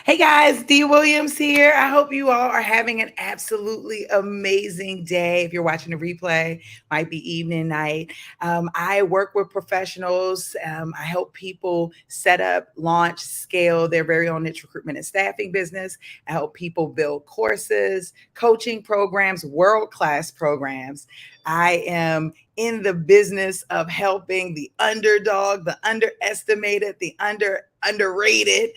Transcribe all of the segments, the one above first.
Hey guys, D Williams here. I hope you all are having an absolutely amazing day. If you're watching the replay, might be evening, night. I work with professionals. I help people set up, launch, scale their very own niche recruitment and staffing business. I help people build courses, coaching programs, world class programs. I am in the business of helping the underdog, the underestimated, the underrated,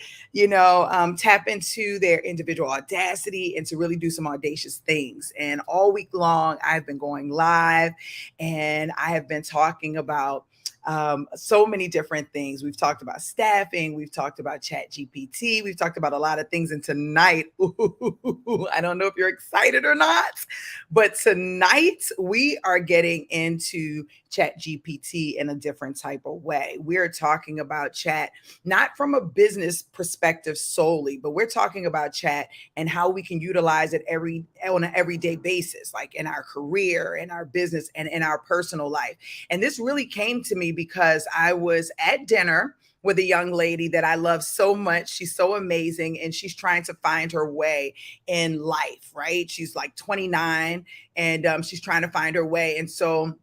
tap into their individual audacity and to really do some audacious things. And all week long, I've been going live and I have been talking about so many different things. We've talked about staffing, we've talked about ChatGPT, we've talked about a lot of things. And tonight, I don't know if you're excited or not, but tonight we are getting into ChatGPT in a different type of way. We're talking about chat not from a business perspective solely, but we're talking about chat and how we can utilize it on an everyday basis, like in our career, in our business, and in our personal life. And this really came to me because I was at dinner with a young lady that I love so much. She's so amazing and she's trying to find her way in life, right? She's like 29 and she's trying to find her way. And so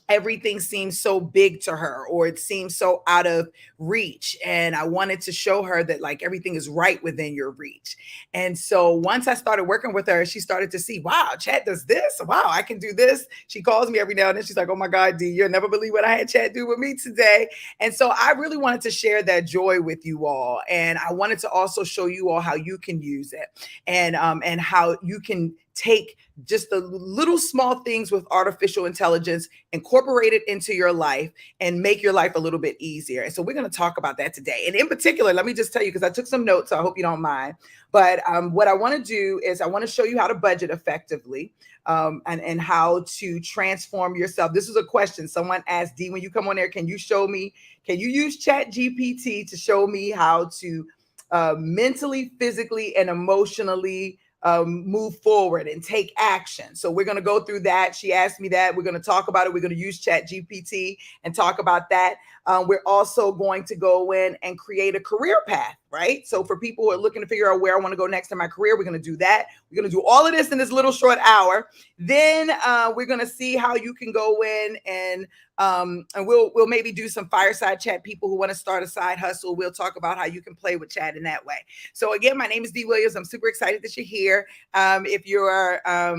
everything seems so big to her or it seems so out of reach, and I wanted to show her that like everything is right within your reach. And so once I started working with her, she started to see, wow, chat does this, wow, I can do this. She calls me every now and then, she's like, oh my god, D, you'll never believe what I had chat do with me today. And so I really wanted to share that joy with you all, and I wanted to also show you all how you can use it, and how you can take just the little small things with artificial intelligence, incorporate it into your life, and make your life a little bit easier. And so we're going to talk about that today. And in particular, let me just tell you, because I took some notes, so I hope you don't mind. But what I want to do is I want to show you how to budget effectively, and how to transform yourself. This is a question someone asked, D, when you come on there, can you use Chat GPT to show me how to mentally, physically, and emotionally move forward and take action? So we're going to go through that. She asked me that. We're going to talk about it. We're going to use Chat GPT and talk about that. We're also going to go in and create a career path, right? So for people who are looking to figure out where I want to go next in my career, we're going to do that. We're going to do all of this in this little short hour. Then we're going to see how you can go in and we'll maybe do some fireside chat. People who want to start a side hustle, we'll talk about how you can play with chat in that way. So again, my name is D Williams. I'm super excited that you're here. If you are, I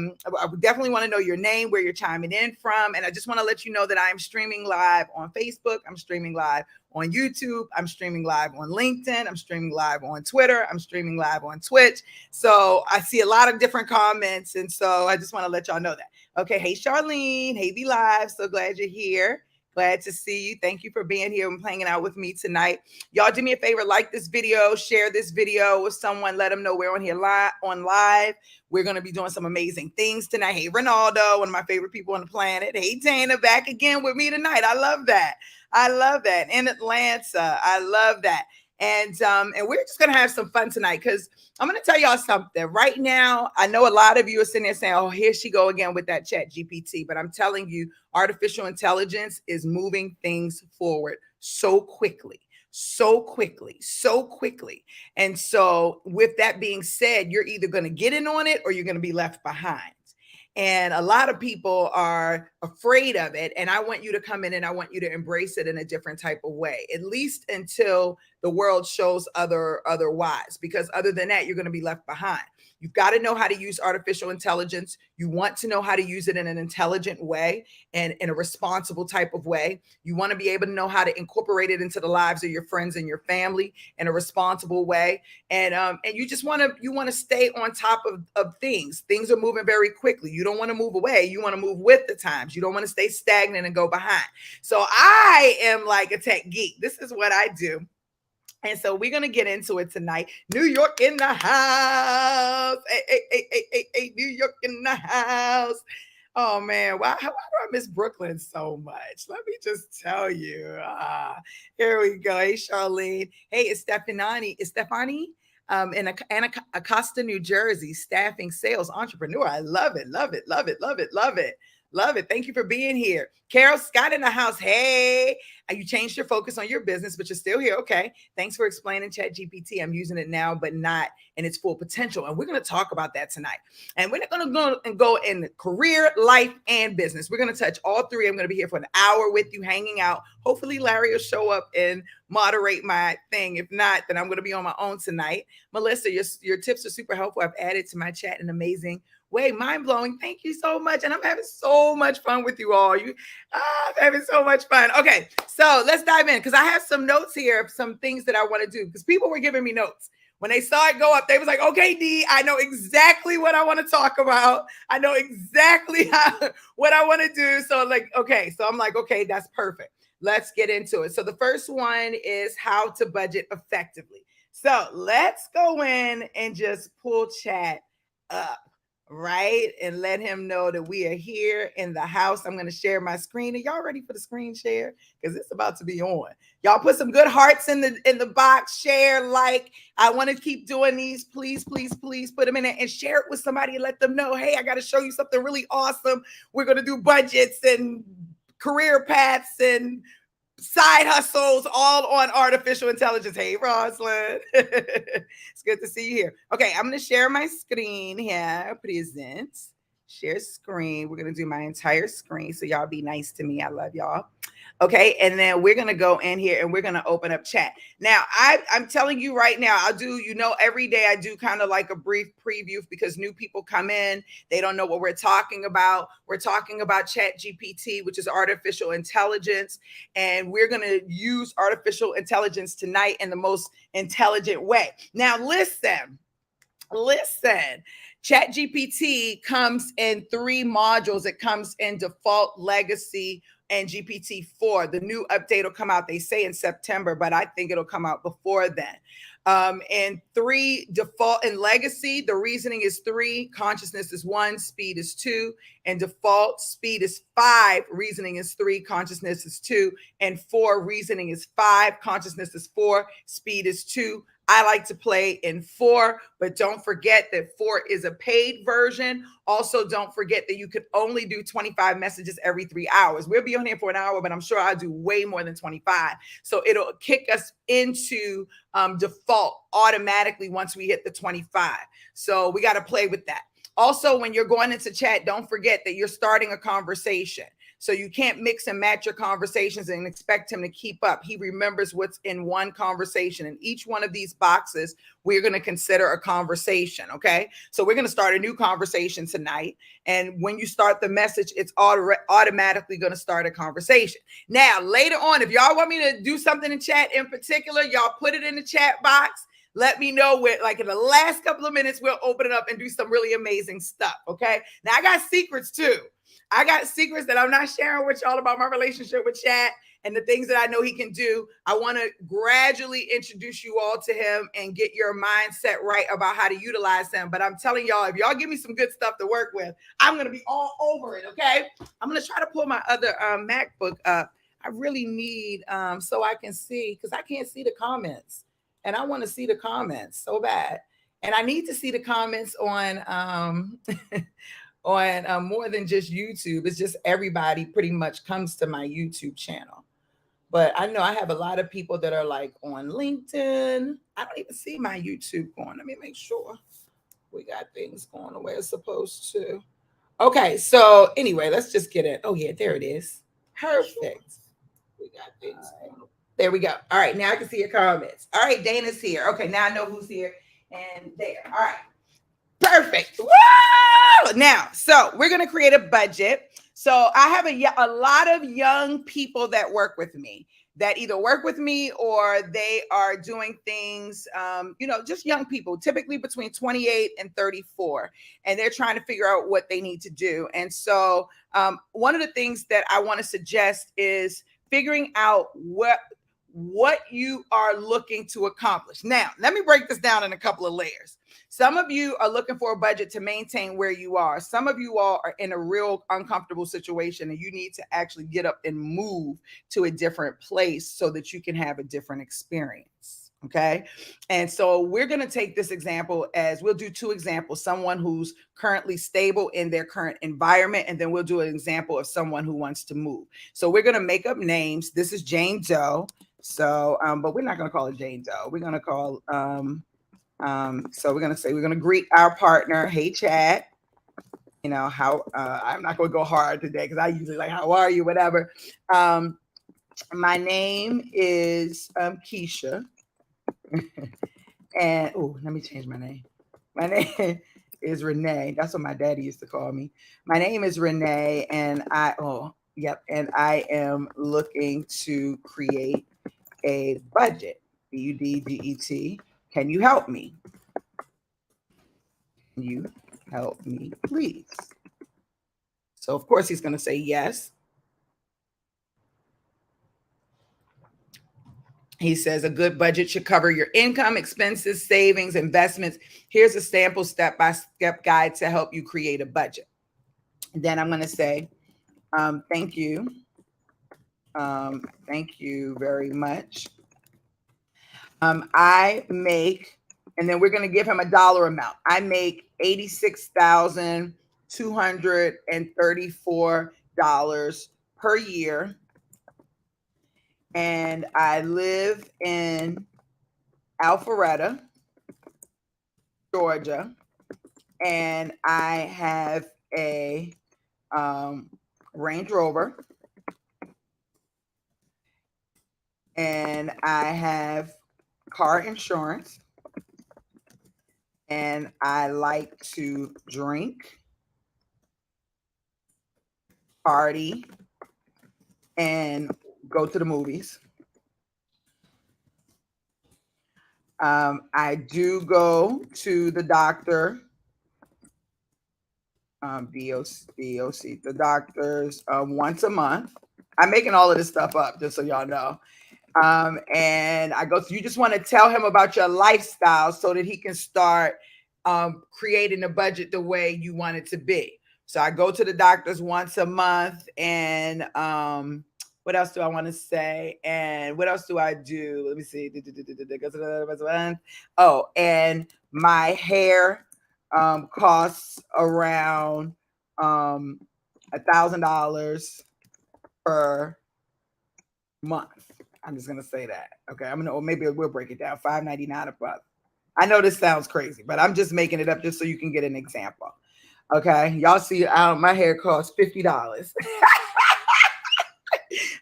would definitely want to know your name, where you're chiming in from, and I just want to let you know that I am streaming live on Facebook. I'm streaming live on YouTube. I'm streaming live on LinkedIn. I'm streaming live on Twitter. I'm streaming live on Twitch. So I see a lot of different comments, and so I just want to let y'all know that. Okay, hey Charlene, hey V Live, so glad you're here. Glad to see you. Thank you for being here and hanging out with me tonight. Y'all do me a favor, like this video, share this video with someone, let them know we're on here live. We're going to be doing some amazing things tonight. Hey Ronaldo, one of my favorite people on the planet. Hey Dana, back again with me tonight. I love that. I love that. In Atlanta, I love that. And we're just gonna have some fun tonight, because I'm gonna tell y'all something right now. I know a lot of you are sitting there saying, oh, here she go again with that Chat GPT, but I'm telling you, artificial intelligence is moving things forward so quickly. And so with that being said, you're either going to get in on it or you're going to be left behind. And a lot of people are afraid of it. And I want you to come in and I want you to embrace it in a different type of way, at least until the world shows otherwise, because other than that, you're going to be left behind. You've got to know how to use artificial intelligence. You want to know how to use it in an intelligent way and in a responsible type of way. You want to be able to know how to incorporate it into the lives of your friends and your family in a responsible way. And you just want to stay on top of things. Things are moving very quickly. You don't want to move away. You want to move with the times. You don't want to stay stagnant and go behind. So I am like a tech geek. This is what I do. And so we're going to get into it tonight. New York in the house. Hey, New York in the house. Oh, man. Why do I miss Brooklyn so much? Let me just tell you. Here we go. Hey, Charlene. Hey, it's Stephanie. In Acosta, New Jersey, staffing sales entrepreneur. I love it. Love it. Thank you for being here. Carol Scott in the house. Hey, you changed your focus on your business, but you're still here. Okay. Thanks for explaining ChatGPT. I'm using it now, but not in its full potential. And we're going to talk about that tonight. And we're going to go in career, life, and business. We're going to touch all three. I'm going to be here for an hour with you, hanging out. Hopefully, Larry will show up and moderate my thing. If not, then I'm going to be on my own tonight. Melissa, your tips are super helpful. I've added to my chat an amazing way. Mind blowing. Thank you so much. And I'm having so much fun with you all. I'm having so much fun. Okay, so let's dive in because I have some notes here of some things that I want to do because people were giving me notes. When they saw it go up, they was like, okay, D, I know exactly what I want to talk about. I know exactly what I want to do. So I'm like, okay, that's perfect. Let's get into it. So the first one is how to budget effectively. So let's go in and just pull chat up, right? And let him know that we are here in the house. I'm going to share my screen. Are y'all ready for the screen share? Because it's about to be on. Y'all put some good hearts in the box, share, like. I want to keep doing these. Please, please, please put them in there and share it with somebody and let them know, hey, I got to show you something really awesome. We're going to do budgets and career paths and side hustles all on artificial intelligence. Hey, Roslyn. It's good to see you here. Okay, I'm going to share my screen here. Present. Share screen. We're going to do my entire screen. So y'all be nice to me. I love y'all. Okay, and then we're going to go in here and we're going to open up chat. Now, I'm telling you right now, every day I do kind of like a brief preview because new people come in. They don't know what we're talking about. We're talking about ChatGPT, which is artificial intelligence. And we're going to use artificial intelligence tonight in the most intelligent way. Now, listen. ChatGPT comes in 3 modules. It comes in default, legacy, and GPT-4. The new update will come out, they say, in September, but I think it'll come out before then. And 3, default and legacy, the reasoning is 3, consciousness is 1, speed is 2, and default speed is 5, reasoning is 3, consciousness is 2, and 4, reasoning is 5, consciousness is 4, speed is 2. I like to play in 4, but don't forget that 4 is a paid version. Also, don't forget that you could only do 25 messages every 3 hours. We'll be on here for an hour, but I'm sure I'll do way more than 25. So it'll kick us into default automatically once we hit the 25. So we got to play with that. Also, when you're going into chat, don't forget that you're starting a conversation. So you can't mix and match your conversations and expect him to keep up. He remembers what's in one conversation. In each one of these boxes, we're going to consider a conversation, okay? So we're going to start a new conversation tonight. And when you start the message, it's automatically going to start a conversation. Now, later on, if y'all want me to do something in chat in particular, y'all put it in the chat box. Let me know like in the last couple of minutes, we'll open it up and do some really amazing stuff, okay? Now, I got secrets too. I got secrets that I'm not sharing with y'all about my relationship with Chat and the things that I know he can do. I want to gradually introduce you all to him and get your mindset right about how to utilize him. But I'm telling y'all, if y'all give me some good stuff to work with, I'm going to be all over it, okay? I'm going to try to pull my other MacBook up. I really need so I can see, because I can't see the comments. And I want to see the comments so bad. And I need to see the comments on on more than just YouTube. It's just everybody pretty much comes to my YouTube channel. But I know I have a lot of people that are like on LinkedIn. I don't even see my YouTube going. Let me make sure we got things going the way it's supposed to. Okay, so anyway, let's just get it. Oh yeah, there it is. Perfect. We got things going. There we go. All right, now I can see your comments. All right, Dana's here. Okay, now I know who's here and there. All right. Perfect. Woo! Now, so we're going to create a budget. So I have a lot of young people that work with me that either work with me or they are doing things, just young people, typically between 28 and 34. And they're trying to figure out what they need to do. And so one of the things that I want to suggest is figuring out what you are looking to accomplish. Now, let me break this down in a couple of layers. Some of you are looking for a budget to maintain where you are. Some of you all are in a real uncomfortable situation and you need to actually get up and move to a different place so that you can have a different experience. Okay. And so we're going to take this example as we'll do two examples, someone who's currently stable in their current environment, and then we'll do an example of someone who wants to move. So we're going to make up names. This is Jane Doe. So, but we're not going to call it Jane Doe. We're going to call, so we're going to say, we're going to greet our partner. Hey, Chad. You know, how, I'm not going to go hard today because I usually like, how are you? Whatever. My name is Keisha. And oh, let me change my name. My name is Renee. That's what my daddy used to call me. My name is Renee, and and I am looking to create a budget. Budget. Can you help me? Can you help me, please? So of course he's going to say yes. He says a good budget should cover your income, expenses, savings, investments. Here's a sample step-by-step guide to help you create a budget. And then I'm going to say, thank you. Thank you very much. I make, and then we're going to give him a dollar amount. I make $86,234 per year. And I live in Alpharetta, Georgia, and I have a Range Rover, and I have car insurance, and I like to drink, party, and go to the movies. I do go to the doctor, the doctors once a month. I'm making all of this stuff up just so y'all know. And I go, so you just want to tell him about your lifestyle so that he can start creating a budget the way you want it to be. So I go to the doctors once a month, and what else do I want to say? And what else do I do? Let me see. Oh, and my hair costs around $1,000 per month. I'm just gonna say that. Okay, or maybe we'll break it down. $5.99 a month. I know this sounds crazy, but I'm just making it up just so you can get an example. Okay, y'all see, my hair costs $50.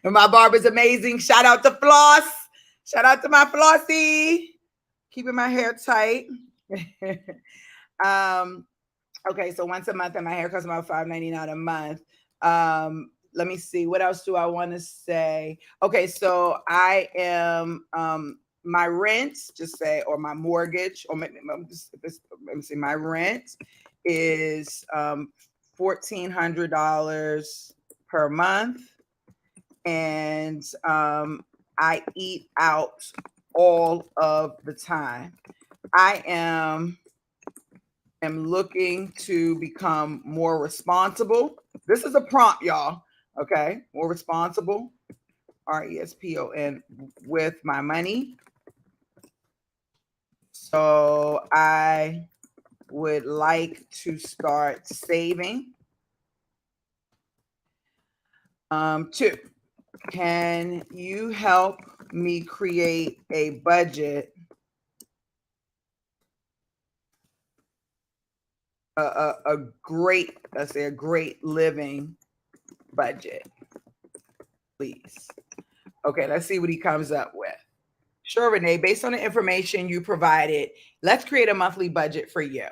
And my barber's amazing. Shout out to Floss. Shout out to my Flossie. Keeping my hair tight. Okay, so once a month, and my hair costs about $5.99 a month. Let me see. What else do I want to say? Okay, so I am my rent, just say, or my mortgage, or let me see. My rent is $1,400 per month, and I eat out all of the time. I am looking to become more responsible. This is a prompt, y'all. Okay, more responsible, RESPON, with my money. So I would like to start saving. 2, can you help me create a budget, a great, let's say a great living budget, please? Okay, let's see what he comes up with. Sure, Renee, based on the information you provided, let's create a monthly budget for you.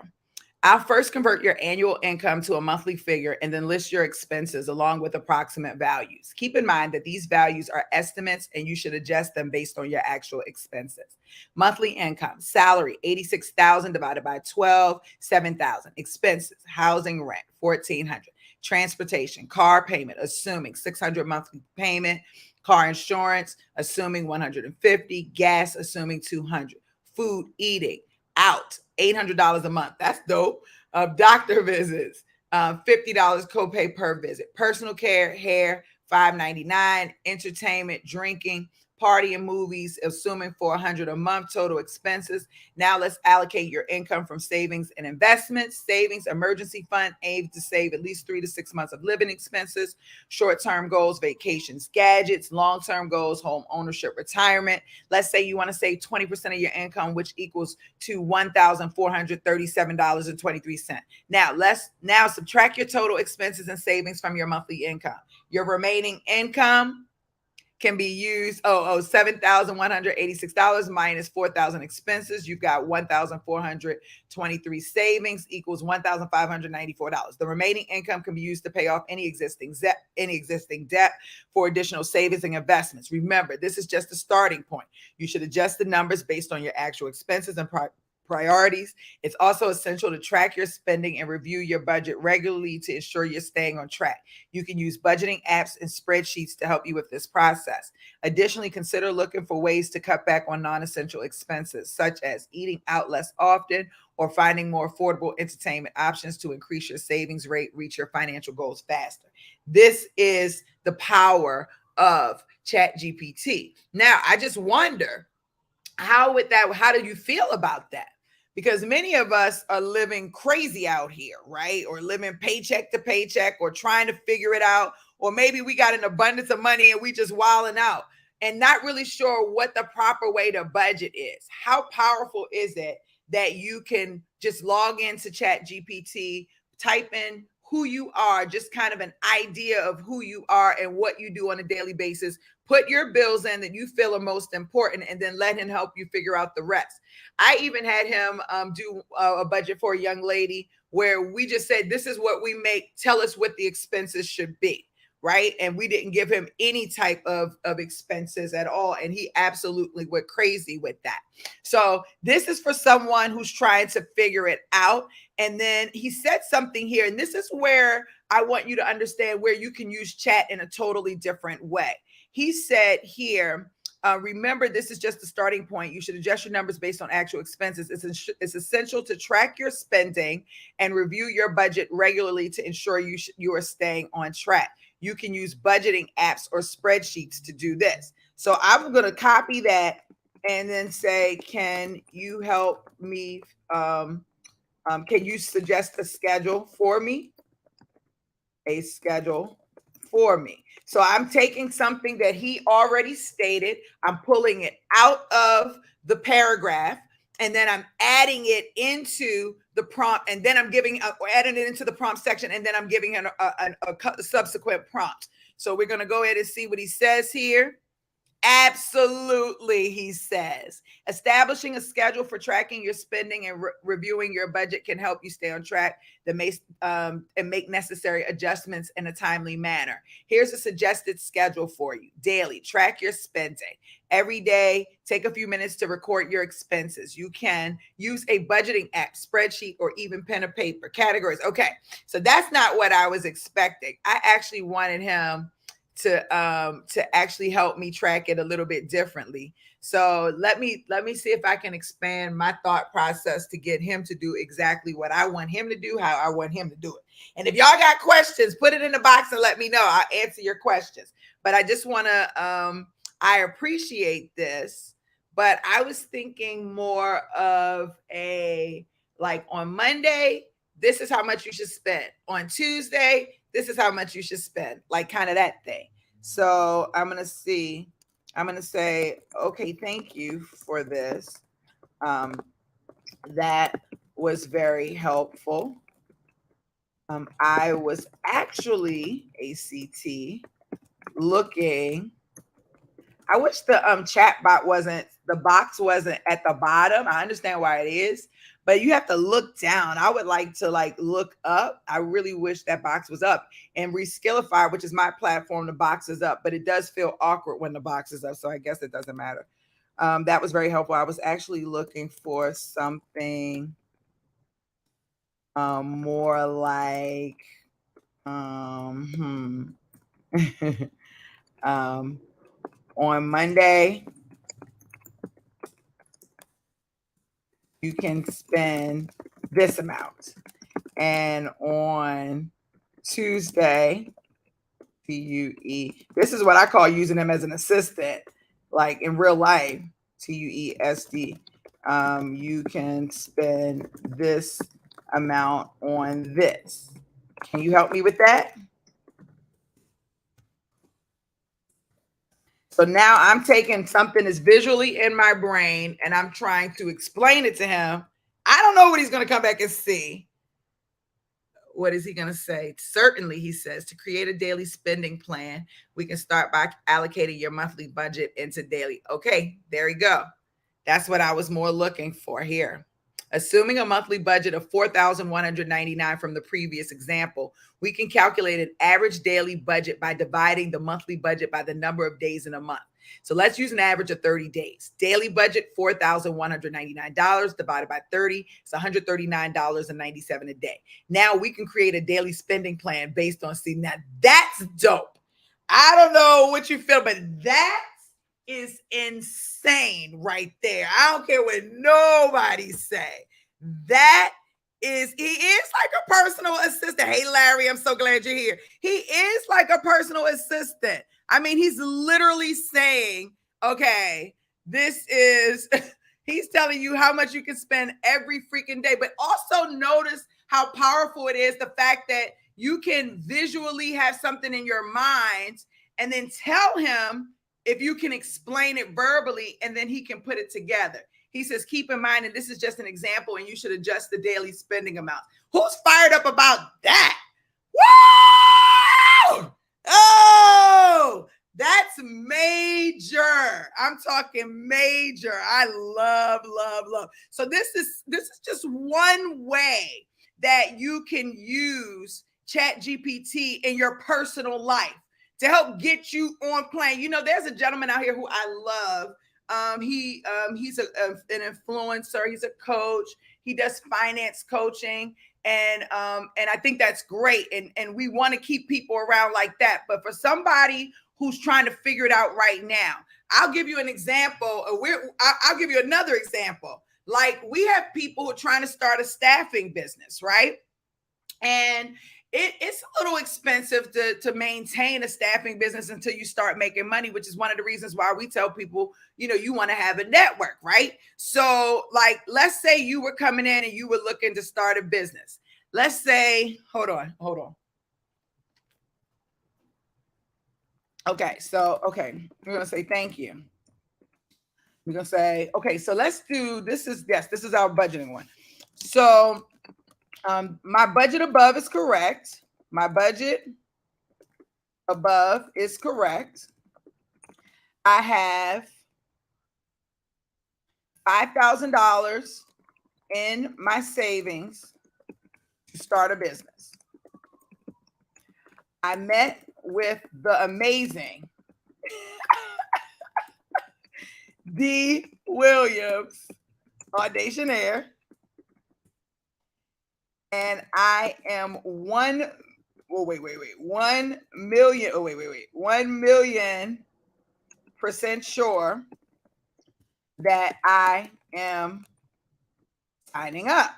I'll first convert your annual income to a monthly figure and then list your expenses along with approximate values. Keep in mind that these values are estimates and you should adjust them based on your actual expenses. Monthly income, salary, $86,000 divided by 12, $7,000. Expenses, housing, rent, $1,400. Transportation, car payment, assuming $600 monthly payment. Car insurance, assuming $150. Gas, assuming $200. Food, eating out, $800 a month. That's dope. Doctor visits, $50 copay per visit. Personal care, hair, $5.99. Entertainment, drinking, party and movies, assuming $400 a month total expenses. Now let's allocate your income from savings and investments. Savings, emergency fund, aimed to save at least 3 to 6 months of living expenses. Short-term goals, vacations, gadgets. Long-term goals, home ownership, retirement. Let's say you want to save 20% of your income, which equals to $1,437.23. Now subtract your total expenses and savings from your monthly income. Your remaining income can be used, $7,186 minus 4,000 expenses. You've got 1,423 savings equals $1,594. The remaining income can be used to pay off any existing debt for additional savings and investments. Remember, this is just a starting point. You should adjust the numbers based on your actual expenses and priorities. It's also essential to track your spending and review your budget regularly to ensure you're staying on track. You can use budgeting apps and spreadsheets to help you with this process. Additionally, consider looking for ways to cut back on non-essential expenses, such as eating out less often or finding more affordable entertainment options to increase your savings rate, reach your financial goals faster. This is the power of ChatGPT. Now, I just wonder, how do you feel about that? Because many of us are living crazy out here, right? Or living paycheck to paycheck, or trying to figure it out. Or maybe we got an abundance of money and we just wilding out and not really sure what the proper way to budget is. How powerful is it that you can just log into ChatGPT, type in who you are, just kind of an idea of who you are and what you do on a daily basis. Put your bills in that you feel are most important, and then let him help you figure out the rest. I even had him do a budget for a young lady where we just said, this is what we make. Tell us what the expenses should be. Right. And we didn't give him any type of expenses at all. And he absolutely went crazy with that. So this is for someone who's trying to figure it out. And then he said something here, and this is where I want you to understand where you can use chat in a totally different way. He said here, remember, this is just the starting point. You should adjust your numbers based on actual expenses. It's essential to track your spending and review your budget regularly to ensure you are staying on track. You can use budgeting apps or spreadsheets to do this. So I'm going to copy that and then say, can you help me? Can you suggest a schedule for me? A schedule for me. So I'm taking something that he already stated. I'm pulling it out of the paragraph, and then I'm adding it into the prompt, and then I'm adding it into the prompt section, and then I'm giving him a subsequent prompt. So we're going to go ahead and see what he says here. Absolutely, he says. Establishing a schedule for tracking your spending and reviewing your budget can help you stay on track and make necessary adjustments in a timely manner. Here's a suggested schedule for you. Daily, track your spending. Every day, take a few minutes to record your expenses. You can use a budgeting app, spreadsheet, or even pen and paper. Categories. Okay, so that's not what I was expecting. I actually wanted him to actually help me track it a little bit differently. So let me see if I can expand my thought process to get him to do exactly what I want him to do, how I want him to do it. And if y'all got questions, put it in the box and let me know. I'll answer your questions. But I just want to, I appreciate this, but I was thinking more of like on Monday, this is how much you should spend. On Tuesday, this is how much you should spend, like kind of that thing. So I'm going to say, okay, thank you for this. That was very helpful. I was actually, ACT, looking. I wish the chat box wasn't at the bottom. I understand why it is, but you have to look down. I would like to look up. I really wish that box was up. And Reskillify, which is my platform, the box is up, but it does feel awkward when the box is up. So I guess it doesn't matter. That was very helpful. I was actually looking for something more like on Monday, you can spend this amount. And on Tuesday, TUE, this is what I call using them as an assistant. like in real life, TUESD, you can spend this amount on this. Can you help me with that? So now I'm taking something that's visually in my brain and I'm trying to explain it to him. I don't know what he's going to come back and see. What is he going to say? Certainly, he says, to create a daily spending plan, we can start by allocating your monthly budget into daily. Okay, there you go. That's what I was more looking for here. Assuming a monthly budget of $4,199 from the previous example, we can calculate an average daily budget by dividing the monthly budget by the number of days in a month. So let's use an average of 30 days. Daily budget, $4,199 divided by 30. It's $139.97 a day. Now we can create a daily spending plan based on, see, now that's dope. I don't know what you feel, but that is insane right there. I don't care what nobody say. That is, he is like a personal assistant. Hey, Larry, I'm so glad you're here. He is like a personal assistant. I mean, he's literally saying, okay, this is, he's telling you how much you can spend every freaking day. But also notice how powerful it is, the fact that you can visually have something in your mind and then tell him if you can explain it verbally, and then he can put it together. He says, keep in mind, and this is just an example, and you should adjust the daily spending amount. Who's fired up about that? Woo! Oh, that's major. I'm talking major. I love, love, love. So this is just one way that you can use ChatGPT in your personal life to help get you on plan. You know, there's a gentleman out here who I love. He's an influencer. He's a coach. He does finance coaching, and I think that's great. And we want to keep people around like that. But for somebody who's trying to figure it out right now, I'll give you an example. I'll give you another example. Like, we have people who are trying to start a staffing business, right? And it's a little expensive to maintain a staffing business until you start making money, which is one of the reasons why we tell people, you want to have a network, right? So, like, let's say you were coming in and you were looking to start a business. Let's say, hold on. Okay, so, we're going to say thank you. We're going to say, okay, so let's do, this is our budgeting one. So, my budget above is correct. My budget above is correct. I have $5,000 in my savings to start a business. I met with the amazing D. Williams, auditionaire. And I am 1 million% sure that I am signing up.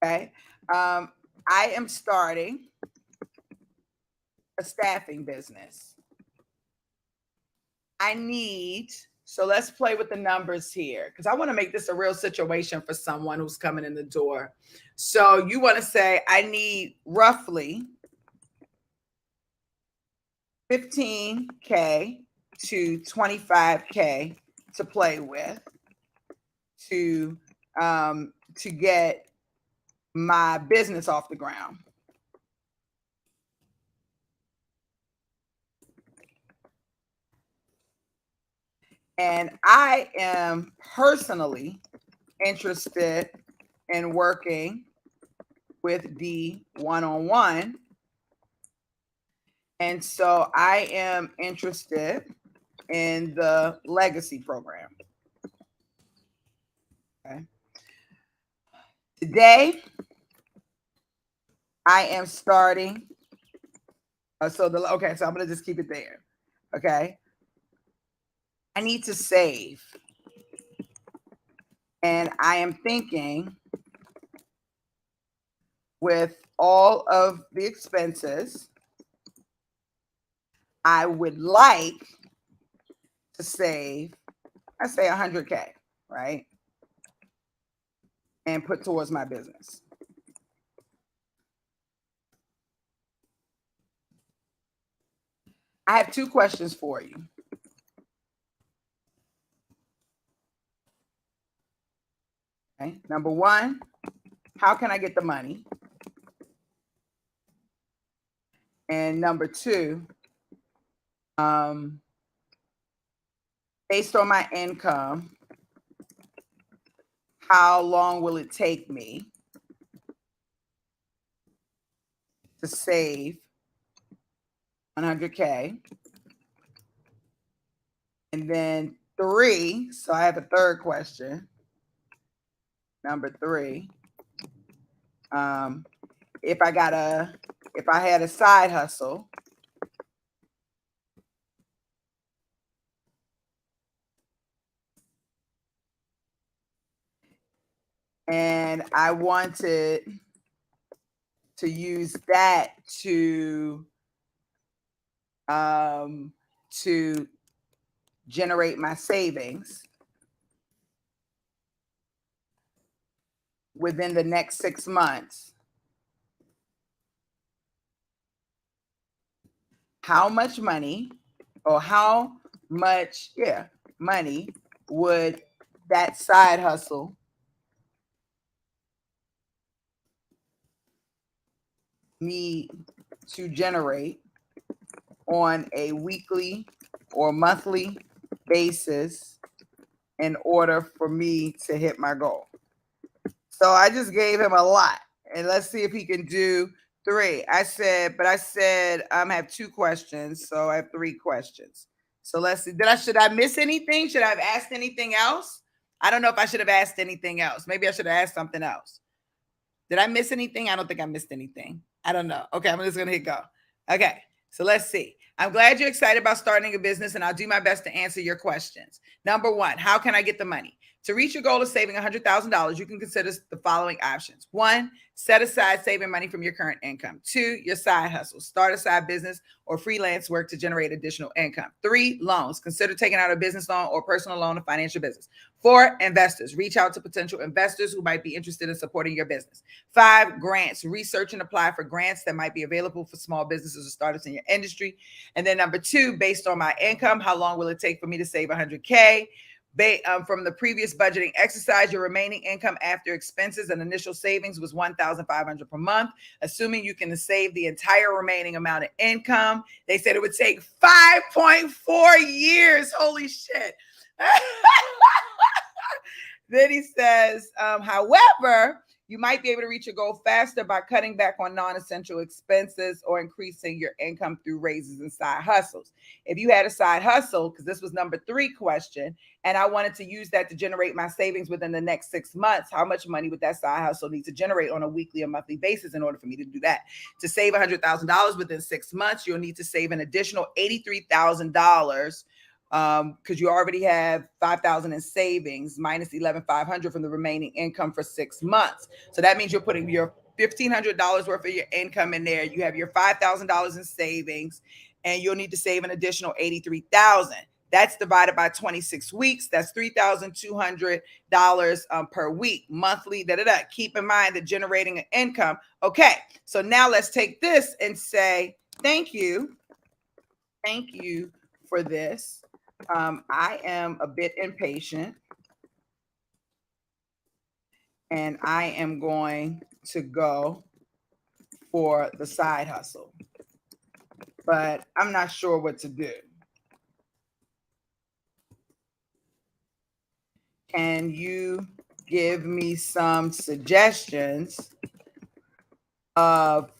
Okay. I am starting a staffing business. So let's play with the numbers here, because I want to make this a real situation for someone who's coming in the door. So you want to say, I need roughly $15K to $25K to play with to get my business off the ground. And I am personally interested in working with D one-on-one. And so I am interested in the legacy program. Okay. Today, I am starting. So I'm going to just keep it there. Okay. I need to save. And I am thinking, with all of the expenses, I would like to save, I say 100K, right? And put towards my business. I have two questions for you. Okay. Number one, how can I get the money? And number two, based on my income, how long will it take me to save 100K? And then three, so I have a third question. Number three, if I had a side hustle, and I wanted to use that to generate my savings within the next 6 months, how much money or how much money would that side hustle need to generate on a weekly or monthly basis in order for me to hit my goal? So I just gave him a lot, and let's see if he can do three. I said I have two questions, so I have three questions. So let's see. Should I miss anything? Should I have asked anything else? I don't know if I should have asked anything else. Maybe I should have asked something else. Did I miss anything? I don't think I missed anything. I don't know. Okay, I'm just gonna hit go. Okay, so let's see. I'm glad you're excited about starting a business, and I'll do my best to answer your questions. Number one, how can I get the money? To reach your goal of saving $100,000, you can consider the following options. One, set aside saving money from your current income. Two, your side hustle. Start a side business or freelance work to generate additional income. Three, loans. Consider taking out a business loan or personal loan to finance your business. Four, investors. Reach out to potential investors who might be interested in supporting your business. Five, grants. Research and apply for grants that might be available for small businesses or startups in your industry. And then number two, based on my income, how long will it take for me to save 100K? From the previous budgeting exercise, your remaining income after expenses and initial savings was $1,500 per month. Assuming you can save the entire remaining amount of income, they said it would take 5.4 years. Holy shit. Then he says, however, you might be able to reach your goal faster by cutting back on non-essential expenses or increasing your income through raises and side hustles. If you had a side hustle, because this was number three question, and I wanted to use that to generate my savings within the next 6 months, how much money would that side hustle need to generate on a weekly or monthly basis in order for me to do that? To save $100,000 within 6 months, you'll need to save an additional $83,000 because you already have 5,000 in savings minus 11,500 from the remaining income for 6 months. So that means you're putting your $1,500 worth of your income in there. You have your $5,000 in savings, and you'll need to save an additional 83,000. That's divided by 26 weeks. That's $3,200 per week, monthly. Keep in mind that generating an income. Okay, so now let's take this and say thank you for this. I am a bit impatient, and I am going to go for the side hustle, but I'm not sure what to do. Can you give me some suggestions of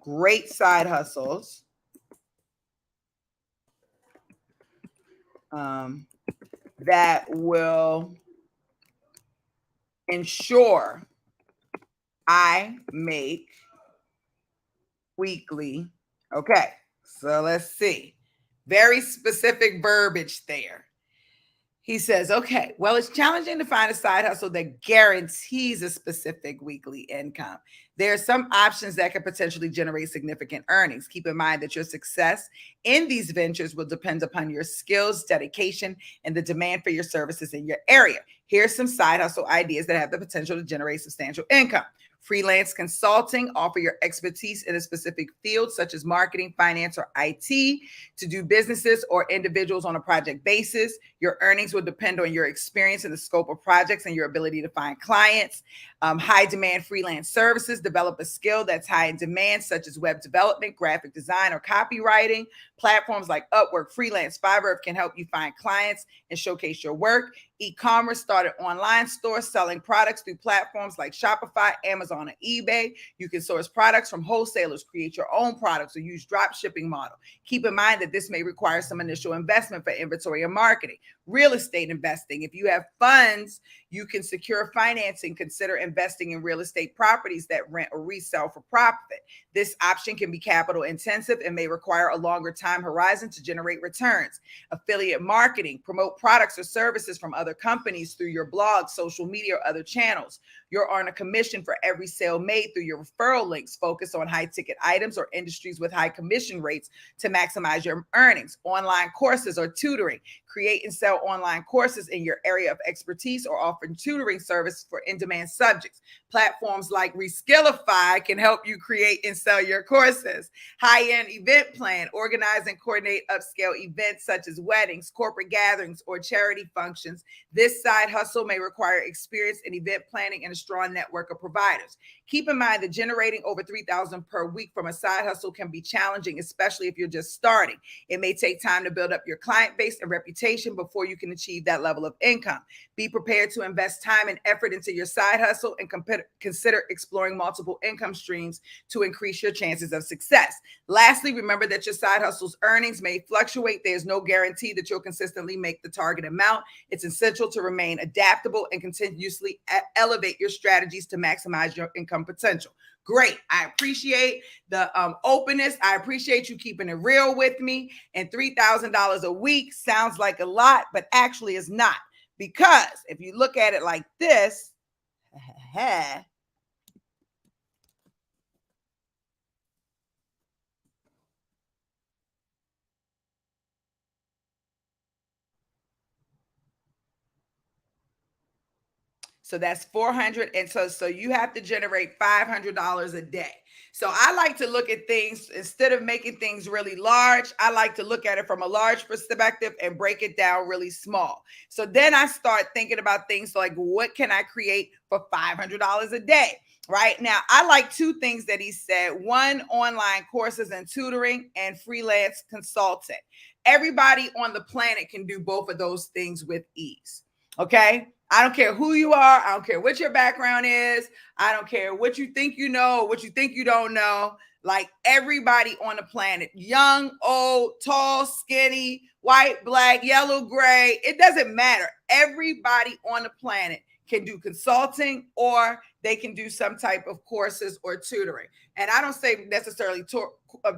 great side hustles that will ensure I make weekly? Okay, so let's see. Very specific verbiage there. He says, okay, well, it's challenging to find a side hustle that guarantees a specific weekly income. There are some options that can potentially generate significant earnings. Keep in mind that your success in these ventures will depend upon your skills, dedication, and the demand for your services in your area. Here's some side hustle ideas that have the potential to generate substantial income. Freelance consulting, offer your expertise in a specific field, such as marketing, finance, or IT, to do businesses or individuals on a project basis. Your earnings will depend on your experience in the scope of projects and your ability to find clients. High demand freelance services, develop a skill that's high in demand, such as web development, graphic design, or copywriting. Platforms like Upwork, Freelance, Fiverr can help you find clients and showcase your work. E-commerce, start an online store selling products through platforms like Shopify, Amazon, and eBay. You can source products from wholesalers, create your own products, or use drop shipping model. Keep in mind that this may require some initial investment for inventory and marketing. Real estate investing. If you have funds, you can secure financing. Consider investing in real estate properties that rent or resell for profit. This option can be capital intensive and may require a longer time horizon to generate returns. Affiliate marketing. Promote products or services from other companies through your blog, social media, or other channels. You'll earn a commission for every sale made through your referral links. Focus on high ticket items or industries with high commission rates to maximize your earnings. Online courses or tutoring. Create and sell online courses in your area of expertise or offer tutoring service for in-demand subjects. Platforms like Reskillify can help you create and sell your courses. High-end event plan. Organize and coordinate upscale events such as weddings, corporate gatherings, or charity functions. This side hustle may require experience in event planning and a strong network of providers. Keep in mind that generating over $3,000 per week from a side hustle can be challenging, especially if you're just starting. It may take time to build up your client base and reputation before you can achieve that level of income. Be prepared to invest time and effort into your side hustle and consider exploring multiple income streams to increase your chances of success. Lastly, remember that your side hustle's earnings may fluctuate. There's no guarantee that you'll consistently make the target amount. It's essential to remain adaptable and continuously elevate your strategies to maximize your income potential. Great. I appreciate the openness. I appreciate you keeping it real with me. And $3,000 a week sounds like a lot, but actually is not. Because if you look at it like this, so that's 400. And so you have to generate $500 a day. So I like to look at things instead of making things really large. I like to look at it from a large perspective and break it down really small. So then I start thinking about things like, what can I create for $500 a day? Right now, I like two things that he said: one, online courses and tutoring, and freelance consulting. Everybody on the planet can do both of those things with ease. Okay. I don't care who you are. I don't care what your background is. I don't care what you think you know, what you think you don't know. Like everybody on the planet, young, old, tall, skinny, white, black, yellow, gray, it doesn't matter. Everybody on the planet can do consulting or they can do some type of courses or tutoring. And I don't say necessarily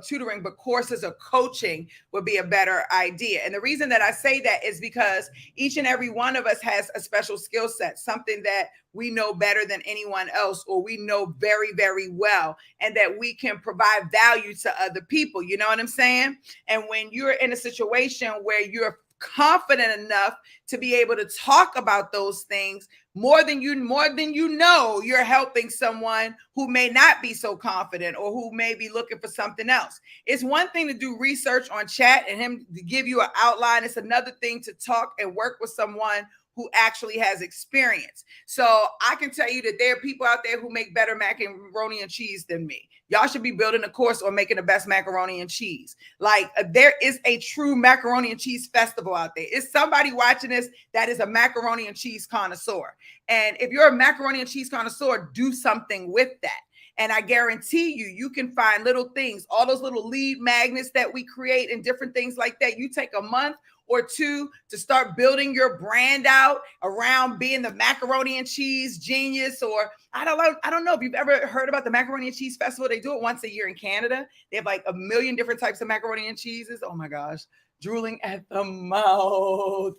tutoring, but courses or coaching would be a better idea. And the reason that I say that is because each and every one of us has a special skill set, something that we know better than anyone else, or we know very, very well, and that we can provide value to other people. You know what I'm saying? And when you're in a situation where you're confident enough to be able to talk about those things, more than you know, you're helping someone who may not be so confident or who may be looking for something else. It's one thing to do research on chat and him to give you an outline. It's another thing to talk and work with someone who actually has experience. So I can tell you that there are people out there who make better macaroni and cheese than me. Y'all should be building a course on making the best macaroni and cheese. Like there is a true macaroni and cheese festival out there. Is somebody watching this that is a macaroni and cheese connoisseur? And if you're a macaroni and cheese connoisseur, do something with that. And I guarantee you can find little things, all those little lead magnets that we create and different things like that. You take a month or two to start building your brand out around being the macaroni and cheese genius. Or I don't know if you've ever heard about the macaroni and cheese festival. They do it once a year in Canada. They have like 1 million different types of macaroni and cheeses. Oh my gosh, drooling at the mouth.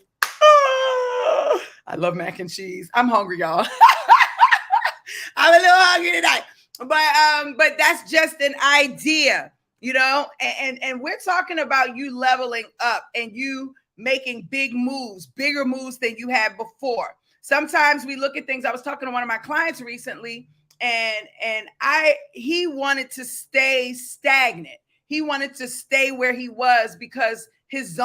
I love mac and cheese. I'm hungry, y'all. I'm a little hungry tonight. But that's just an idea, and we're talking about you leveling up and you making big moves, bigger moves than you had before. Sometimes we look at things. I was talking to one of my clients recently, and he wanted to stay stagnant. He wanted to stay where he was because his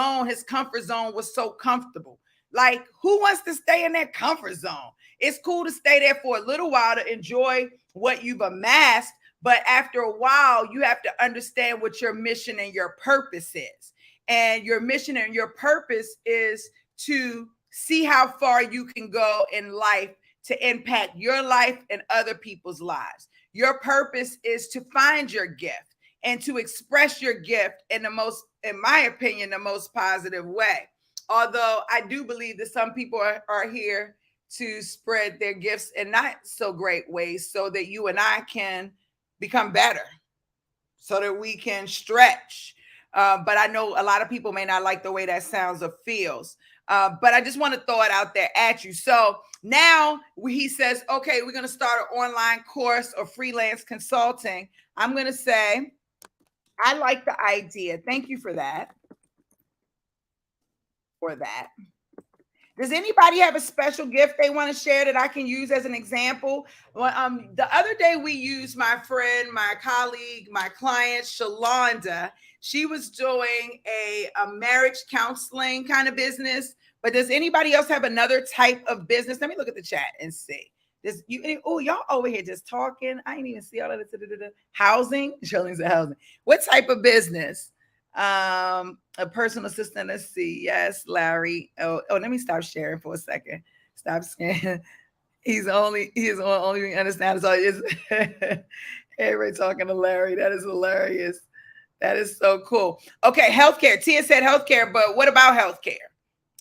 comfort zone was so comfortable. Like, who wants to stay in that comfort zone? It's cool to stay there for a little while to enjoy what you've amassed, but after a while, you have to understand what your mission and your purpose is. And your mission and your purpose is to see how far you can go in life to impact your life and other people's lives. Your purpose is to find your gift and to express your gift in in my opinion, the most positive way. Although I do believe that some people are here to spread their gifts in not so great ways so that you and I can become better, so that we can stretch. But I know a lot of people may not like the way that sounds or feels. But I just want to throw it out there at you. So now he says, okay, we're going to start an online course or freelance consulting. I'm going to say, I like the idea. Thank you for that. Does anybody have a special gift they want to share that I can use as an example? Well, the other day we used my friend, my colleague, my client, Shalonda. She was doing a marriage counseling kind of business. But does anybody else have another type of business? Let me look at the chat and see. Y'all over here just talking. I ain't even see all of this. Housing. Shirley said housing. What type of business? A personal assistant. Let's see. Yes, Larry. Let me stop sharing for a second. Stop scaring. He's only understand. So it's everybody talking to Larry. That is hilarious. That is so cool. Okay, healthcare. Tia said healthcare, but what about healthcare?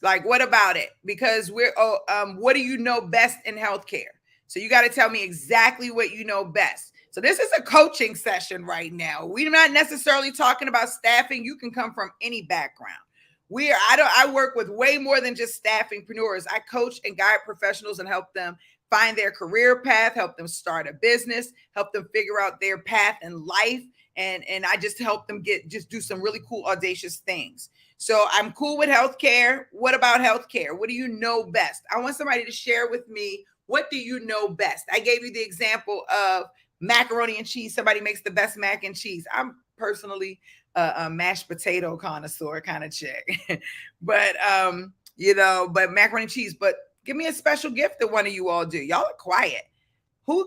Like, what about it? Because what do you know best in healthcare? So you got to tell me exactly what you know best. So this is a coaching session right now. We're not necessarily talking about staffing. You can come from any background. I work with way more than just staffingpreneurs. I coach and guide professionals and help them find their career path, help them start a business, help them figure out their path in life. And I just help them do some really cool, audacious things. So I'm cool with healthcare. What about healthcare? What do you know best? I want somebody to share with me, what do you know best? I gave you the example of macaroni and cheese. Somebody makes the best mac and cheese. I'm personally a mashed potato connoisseur kind of chick. but macaroni and cheese. But give me a special gift that one of you all do. Y'all are quiet.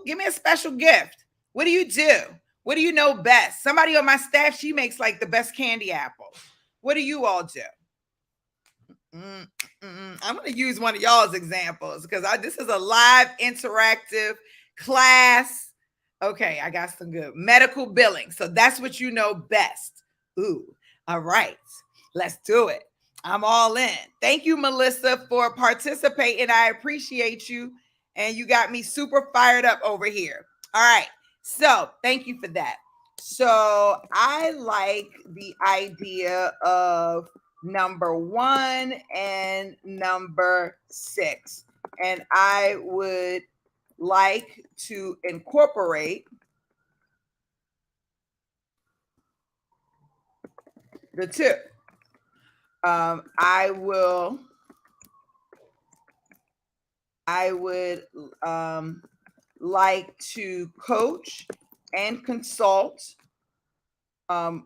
Give me a special gift. What do you do? What do you know best? Somebody on my staff, she makes like the best candy apples. What do you all do? I'm going to use one of y'all's examples because this is a live interactive class. Okay, I got some good medical billing. So that's what you know best. Ooh, all right. Let's do it. I'm all in. Thank you, Melissa, for participating. I appreciate you. And you got me super fired up over here. All right. So thank you for that. So I like the idea of number 1 and number 6. And I would like to incorporate the 2. I would like to coach and consult on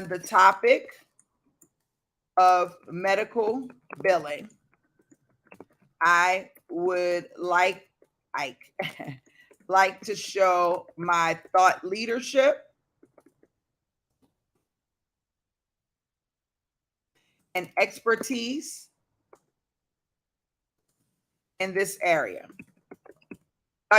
the topic of medical billing. I would like to show my thought leadership and expertise in this area.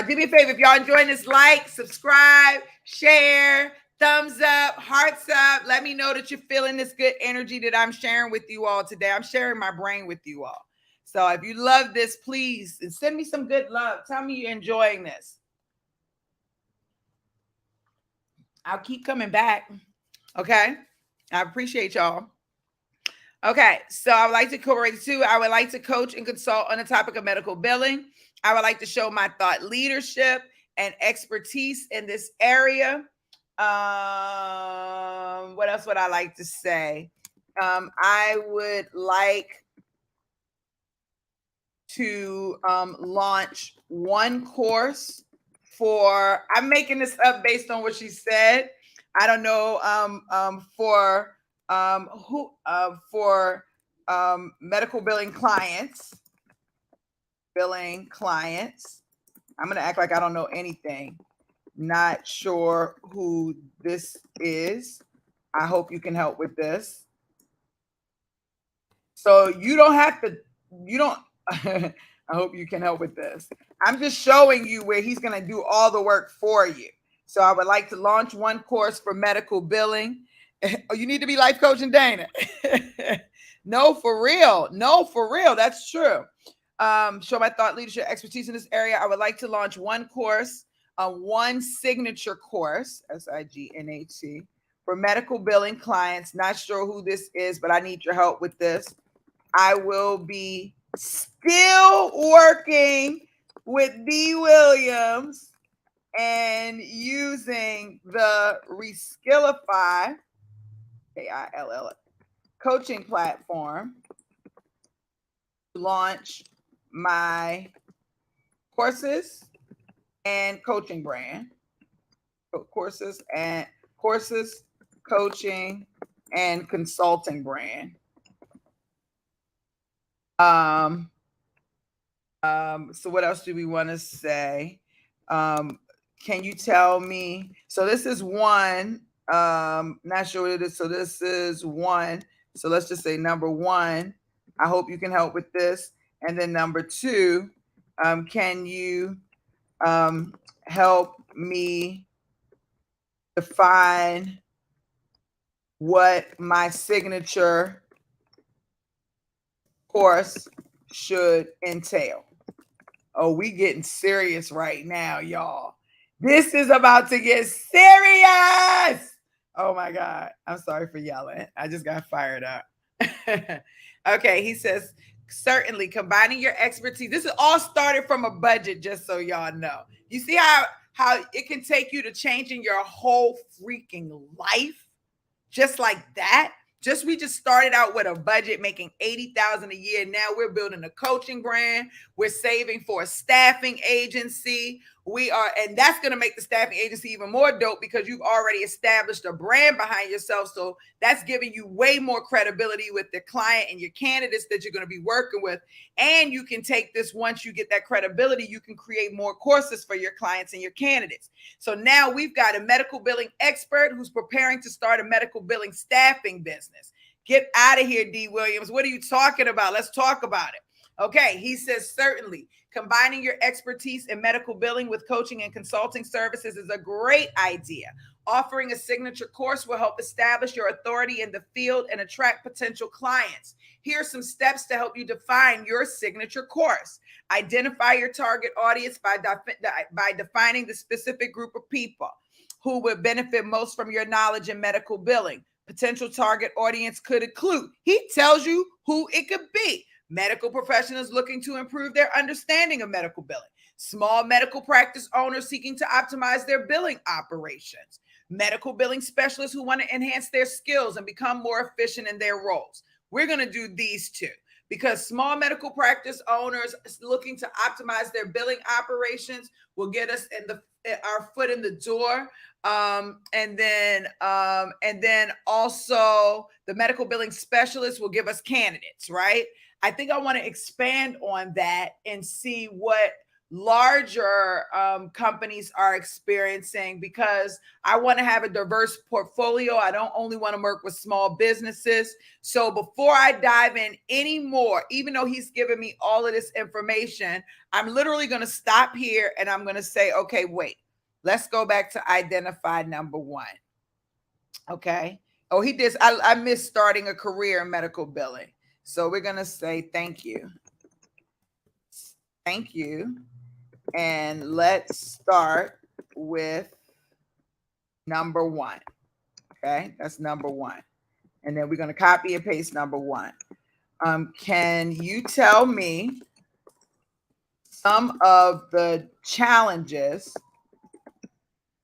Do me a favor, if y'all enjoying this, like, subscribe, share, thumbs up, hearts up. Let me know that you're feeling this good energy that I'm sharing with you all today. I'm sharing my brain with you all. So if you love this, please send me some good love. Tell me you're enjoying this. I'll keep coming back. Okay? I appreciate y'all. Okay, so I would like to incorporate two. I would like to coach and consult on the topic of medical billing. I would like to show my thought leadership and expertise in this area. What else would I like to say? I would like to launch one course for, I'm making this up based on what she said. I don't know, for medical billing clients. I'm going to act like I don't know anything. Not sure who this is. I hope you can help with this. So you don't have to, you don't, I hope you can help with this. I'm just showing you where he's going to do all the work for you. So I would like to launch one course for medical billing. Oh, you need to be life coaching, Dana. No, for real. No, for real. That's true. Show my thought leadership expertise in this area. I would like to launch one course, one signature course, SIGNAT, for medical billing clients. Not sure who this is, but I need your help with this. I will be still working with D. Williams and using the Reskillify, KILL, coaching platform to launch my courses and coaching brand. Courses, coaching, and consulting brand. So what else do we want to say? Can you tell me? So this is one. Not sure what it is. So this is one. So let's just say number one. I hope you can help with this. And then number two, can you help me define what my signature course should entail? Oh, we getting serious right now, y'all. This is about to get serious. Oh my God. I'm sorry for yelling. I just got fired up. Okay, he says, certainly combining your expertise. This is all started from a budget, just so y'all know. You see how it can take you to changing your whole freaking life just like that? We just started out with a budget making $80,000 a year. Now we're building a coaching brand. We're saving for a staffing agency. And that's going to make the staffing agency even more dope because you've already established a brand behind yourself. So that's giving you way more credibility with the client and your candidates that you're going to be working with. And you can take this, once you get that credibility, you can create more courses for your clients and your candidates. So now we've got a medical billing expert who's preparing to start a medical billing staffing business. Get out of here, D. Williams. What are you talking about? Let's talk about it. Okay, he says, certainly combining your expertise in medical billing with coaching and consulting services is a great idea. Offering a signature course will help establish your authority in the field and attract potential clients. Here are some steps to help you define your signature course. Identify your target audience by defining the specific group of people who would benefit most from your knowledge in medical billing. Potential target audience could include, he tells you who it could be: medical professionals looking to improve their understanding of medical billing, small medical practice owners seeking to optimize their billing operations, medical billing specialists who want to enhance their skills and become more efficient in their roles. We're going to do these two because small medical practice owners looking to optimize their billing operations will get us our foot in the door. And then also the medical billing specialists will give us candidates, right? I think I want to expand on that and see what larger companies are experiencing, because I want to have a diverse portfolio. I don't only want to work with small businesses. So before I dive in anymore, even though he's given me all of this information, I'm literally going to stop here and I'm going to say, okay, wait, let's go back to identify number one. Okay. Oh, he did. I missed starting a career in medical billing. So we're going to say thank you. Thank you. And let's start with number one. Okay, that's number one. And then we're going to copy and paste number 1. Can you tell me some of the challenges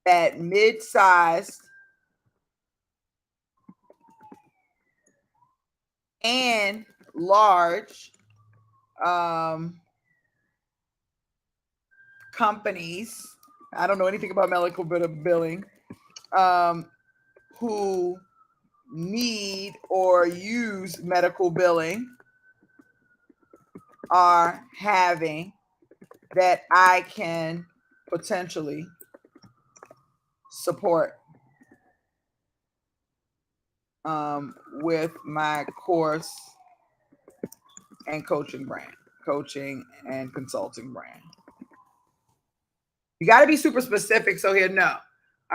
that mid-sized and large companies, I don't know anything about medical billing, who need or use medical billing are having that I can potentially support with my course and coaching and consulting brand. You got to be super specific so he'll know.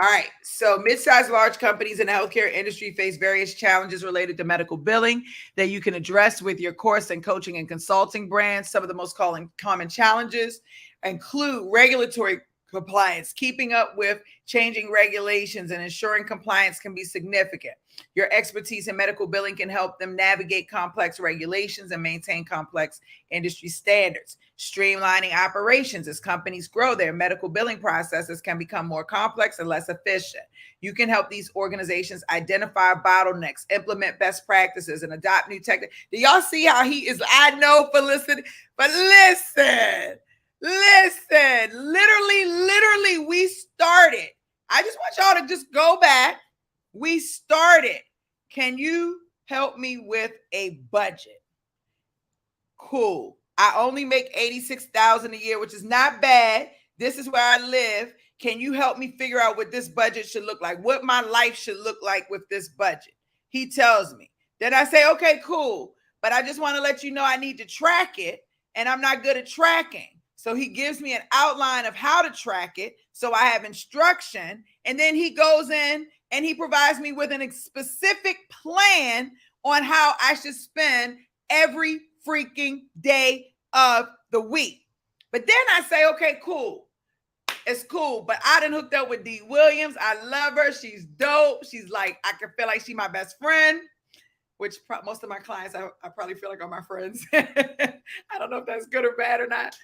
All right. So mid-sized large companies in the healthcare industry face various challenges related to medical billing that you can address with your course and coaching and consulting brands. Some of the most common challenges include regulatory compliance. Keeping up with changing regulations and ensuring compliance can be significant. Your expertise in medical billing can help them navigate complex regulations and maintain complex industry standards. Streamlining operations as companies grow, their medical billing processes can become more complex and less efficient. You can help these organizations identify bottlenecks, implement best practices, and adopt new techniques. Do y'all see how he is? I know for listening, but listen, literally, we started. I just want y'all to just go back. We started. Can you help me with a budget? Cool. I only make $86,000 a year, which is not bad. This is where I live. Can you help me figure out what this budget should look like? What my life should look like with this budget? He tells me. Then I say, okay, cool. But I just want to let you know I need to track it, and I'm not good at tracking. So he gives me an outline of how to track it. So I have instruction. And then he goes in and he provides me with a specific plan on how I should spend every freaking day of the week. But then I say, okay, cool. It's cool. But I done hooked up with Dee Williams. I love her. She's dope. She's like, I can feel like she's my best friend, which most of my clients, I probably feel like are my friends. I don't know if that's good or bad or not.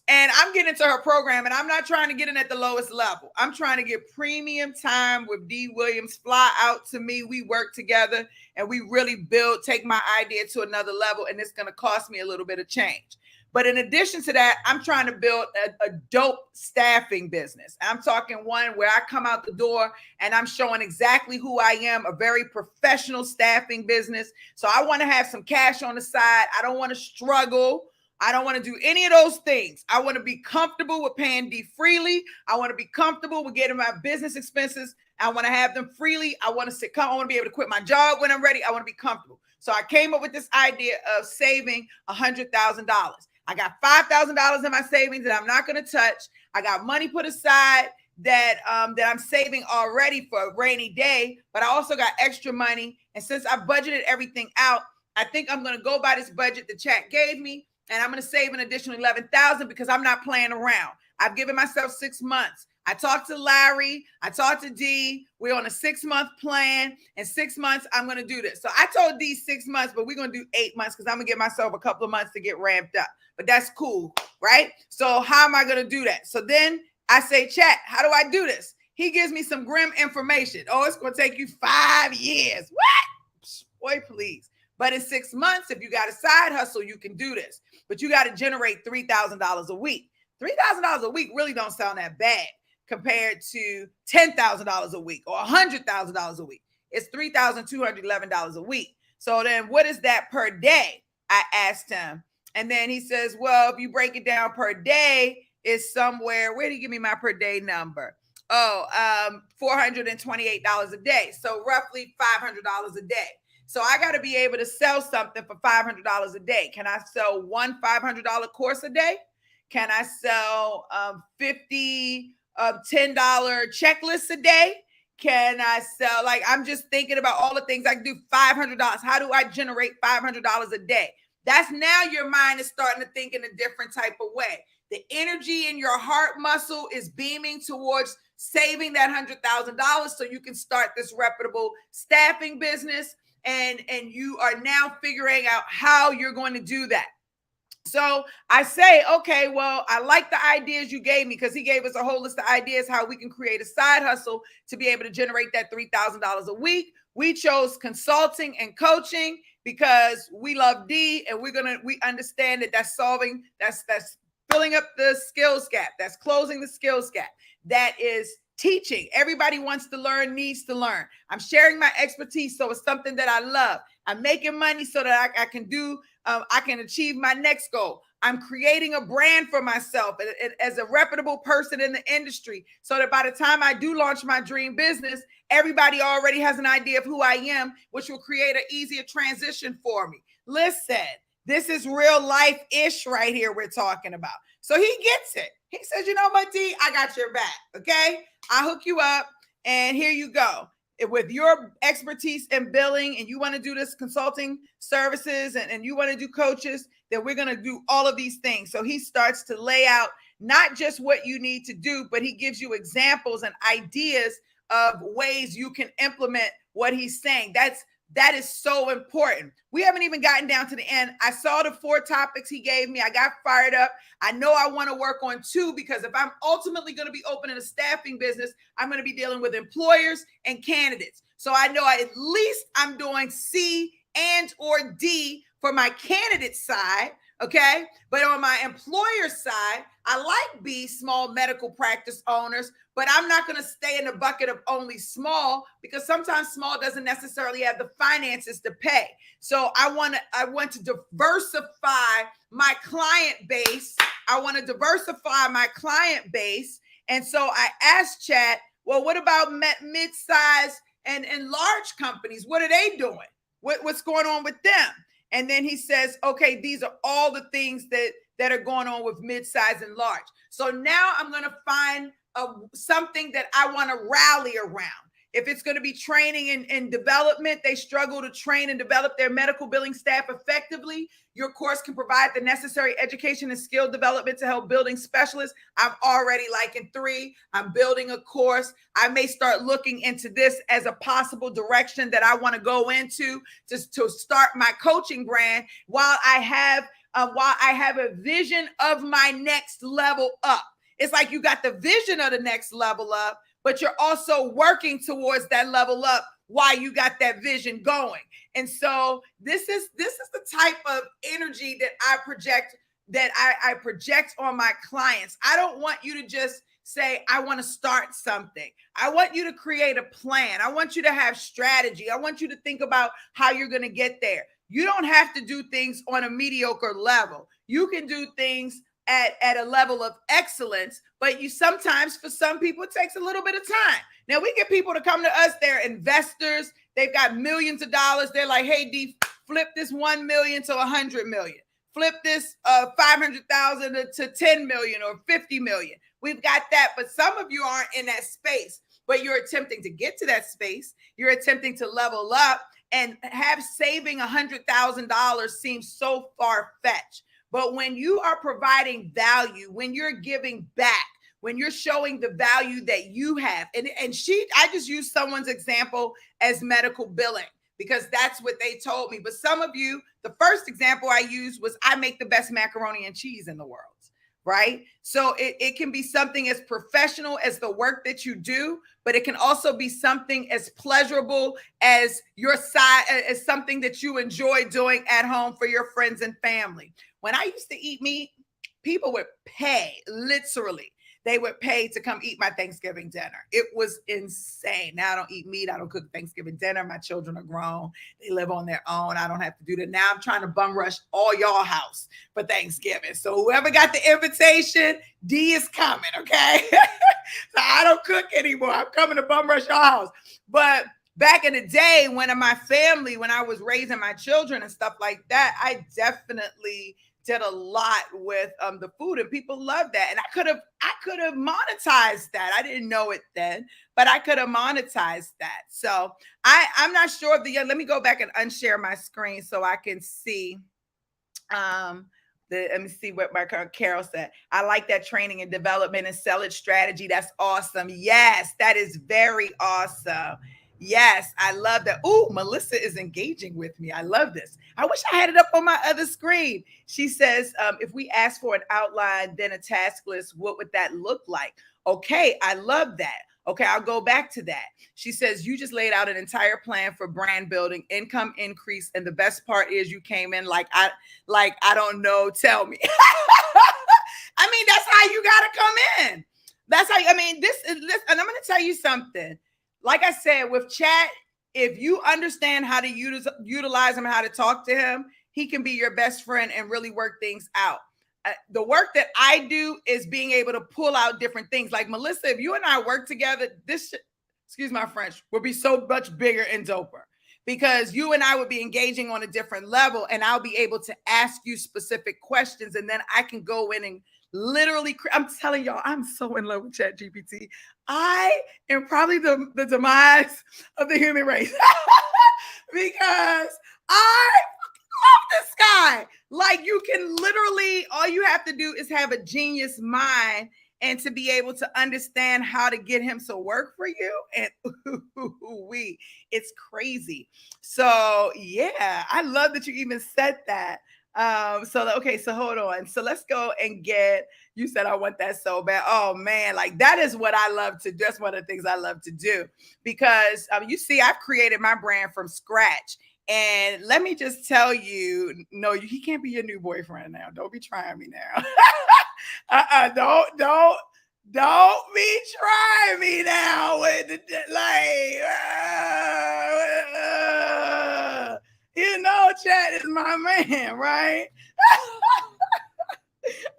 And I'm getting into her program, and I'm not trying to get in at the lowest level. I'm trying to get premium time with Dee Williams. Fly out to me. We work together, and we really take my idea to another level, and it's going to cost me a little bit of change. But in addition to that, I'm trying to build a dope staffing business. I'm talking one where I come out the door and I'm showing exactly who I am, a very professional staffing business. So I want to have some cash on the side. I don't want to struggle. I don't want to do any of those things. I want to be comfortable with paying Dee freely. I want to be comfortable with getting my business expenses. I want to have them freely. I want to I want to be able to quit my job when I'm ready. I want to be comfortable. So I came up with this idea of saving $100,000. I got $5,000 in my savings that I'm not going to touch. I got money put aside that I'm saving already for a rainy day, but I also got extra money. And since I budgeted everything out, I think I'm going to go by this budget the chat gave me. And I'm going to save an additional $11,000 because I'm not playing around. I've given myself 6 months. I talked to Larry. I talked to Dee. We're on a 6-month plan. In 6 months, I'm going to do this. So I told Dee 6 months, but we're going to do 8 months because I'm going to give myself a couple of months to get ramped up. But that's cool, right? So how am I going to do that? So then I say, chat, how do I do this? He gives me some grim information. Oh, it's going to take you 5 years. What? Boy, please. But in 6 months, if you got a side hustle, you can do this. But you got to generate $3,000 a week. $3,000 a week really don't sound that bad compared to $10,000 a week or $100,000 a week. It's $3,211 a week. So then what is that per day? I asked him. And then he says, well, if you break it down per day, it's somewhere, where did he give me my per day number? $428 a day. So roughly $500 a day. So I got to be able to sell something for $500 a day. Can I sell one $500 course a day? Can I sell 50 $10 checklists a day? Can I sell, I'm just thinking about all the things I can do. $500. How do I generate $500 a day? That's now your mind is starting to think in a different type of way. The energy in your heart muscle is beaming towards saving that $100,000 so you can start this reputable staffing business. and you are now figuring out how you're going to do that. So I say, okay, well, I like the ideas you gave me, because he gave us a whole list of ideas how we can create a side hustle to be able to generate that $3,000 a week. We chose consulting and coaching because we love D, and we understand that that's filling up the skills gap. That's closing the skills gap. That is teaching. Everybody wants to learn, needs to learn. I'm sharing my expertise, so it's something that I love. I'm making money so that I can do I can achieve my next goal. I'm creating a brand for myself as a reputable person in the industry, so that by the time I do launch my dream business, everybody already has an idea of who I am, which will create an easier transition for me. Listen, this is real life-ish right here we're talking about. So he gets it. He says, you know what, D, I got your back, okay? I'll hook you up, and here you go. With your expertise in billing, and you want to do this consulting services, and you want to do coaches, then we're going to do all of these things. So he starts to lay out not just what you need to do, but he gives you examples and ideas of ways you can implement what he's saying. That is so important. We haven't even gotten down to the end. I saw the 4 topics he gave me. I got fired up. I know I want to work on 2, because if I'm ultimately going to be opening a staffing business, I'm going to be dealing with employers and candidates. So I know at least I'm doing C and or D for my candidate side. Okay. But on my employer side, I like B, small medical practice owners, but I'm not going to stay in the bucket of only small, because sometimes small doesn't necessarily have the finances to pay. So I want to diversify my client base. And so I asked Chat, well, what about mid-size and large companies? What are they doing? What's going on with them? And then he says, okay, these are all the things that are going on with mid-size and large. So now I'm going to find something that I want to rally around. If it's going to be training and development, they struggle to train and develop their medical billing staff effectively. Your course can provide the necessary education and skill development to help building specialists. I'm already like in 3. I'm building a course. I may start looking into this as a possible direction that I want to go into to start my coaching brand while I have a vision of my next level up. It's like you got the vision of the next level up, but you're also working towards that level up while you got that vision going. And so this is the type of energy that I project on my clients. I don't want you to just say, I want to start something. I want you to create a plan. I want you to have strategy. I want you to think about how you're going to get there. You don't have to do things on a mediocre level. You can do things at a level of excellence, but sometimes for some people, it takes a little bit of time. Now we get people to come to us, they're investors, they've got millions of dollars. They're like, hey, D, flip this 1 million to 100 million, flip this 500,000 to 10 million or 50 million. We've got that, but some of you aren't in that space, but you're attempting to get to that space. You're attempting to level up, and saving $100,000 seems so far-fetched. But when you are providing value, when you're giving back, when you're showing the value that you have, and I just used someone's example as medical billing because that's what they told me. But some of you, the first example I used was I make the best macaroni and cheese in the world, right? So it can be something as professional as the work that you do, but it can also be something as pleasurable as your side, as something that you enjoy doing at home for your friends and family. When I used to eat meat, people would pay, literally. They would pay to come eat my Thanksgiving dinner. It was insane. Now I don't eat meat. I don't cook Thanksgiving dinner. My children are grown. They live on their own. I don't have to do that. Now I'm trying to bum rush all y'all house for Thanksgiving. So whoever got the invitation, D is coming, okay? So I don't cook anymore. I'm coming to bum rush y'all house. But back in the day, when I was raising my children and stuff like that, I definitely did a lot with the food, and people loved that. And I could have monetized that. I didn't know it then, but I could have monetized that. So I'm not sure if let me go back and unshare my screen so I can see. Let me see what my Carol said. I like that training and development and sell it strategy. That's awesome. Yes, that is very awesome. Yes, I love that. Ooh, Melissa is engaging with me. I love this. I wish I had it up on my other screen. She says, if we ask for an outline, then a task list, what would that look like? Okay, I love that. Okay, I'll go back to that. She says, you just laid out an entire plan for brand building, income increase, and the best part is you came in like I don't know, tell me. I mean, that's how you gotta come in. That's how I mean this is this, and I'm gonna tell you something. Like I said, with chat, if you understand how to utilize him, how to talk to him, he can be your best friend and really work things out. The work that I do is being able to pull out different things. Like Melissa, if you and I work together, excuse my French, would be so much bigger and doper because you and I would be engaging on a different level, and I'll be able to ask you specific questions, and then I can go in and literally, I'm telling y'all, I'm so in love with ChatGPT. I am probably the demise of the human race because I love this guy. Like, you can literally, all you have to do is have a genius mind and to be able to understand how to get him to work for you. And it's crazy. So yeah, I love that you even said that. So hold on. So let's go and get, you said I want that so bad. Oh man, like that is what I love to do. That's one of the things I love to do because you see, I've created my brand from scratch. And let me just tell you, no, he can't be your new boyfriend now. Don't be trying me now. Don't be trying me now with the, like, Chad is my man, right?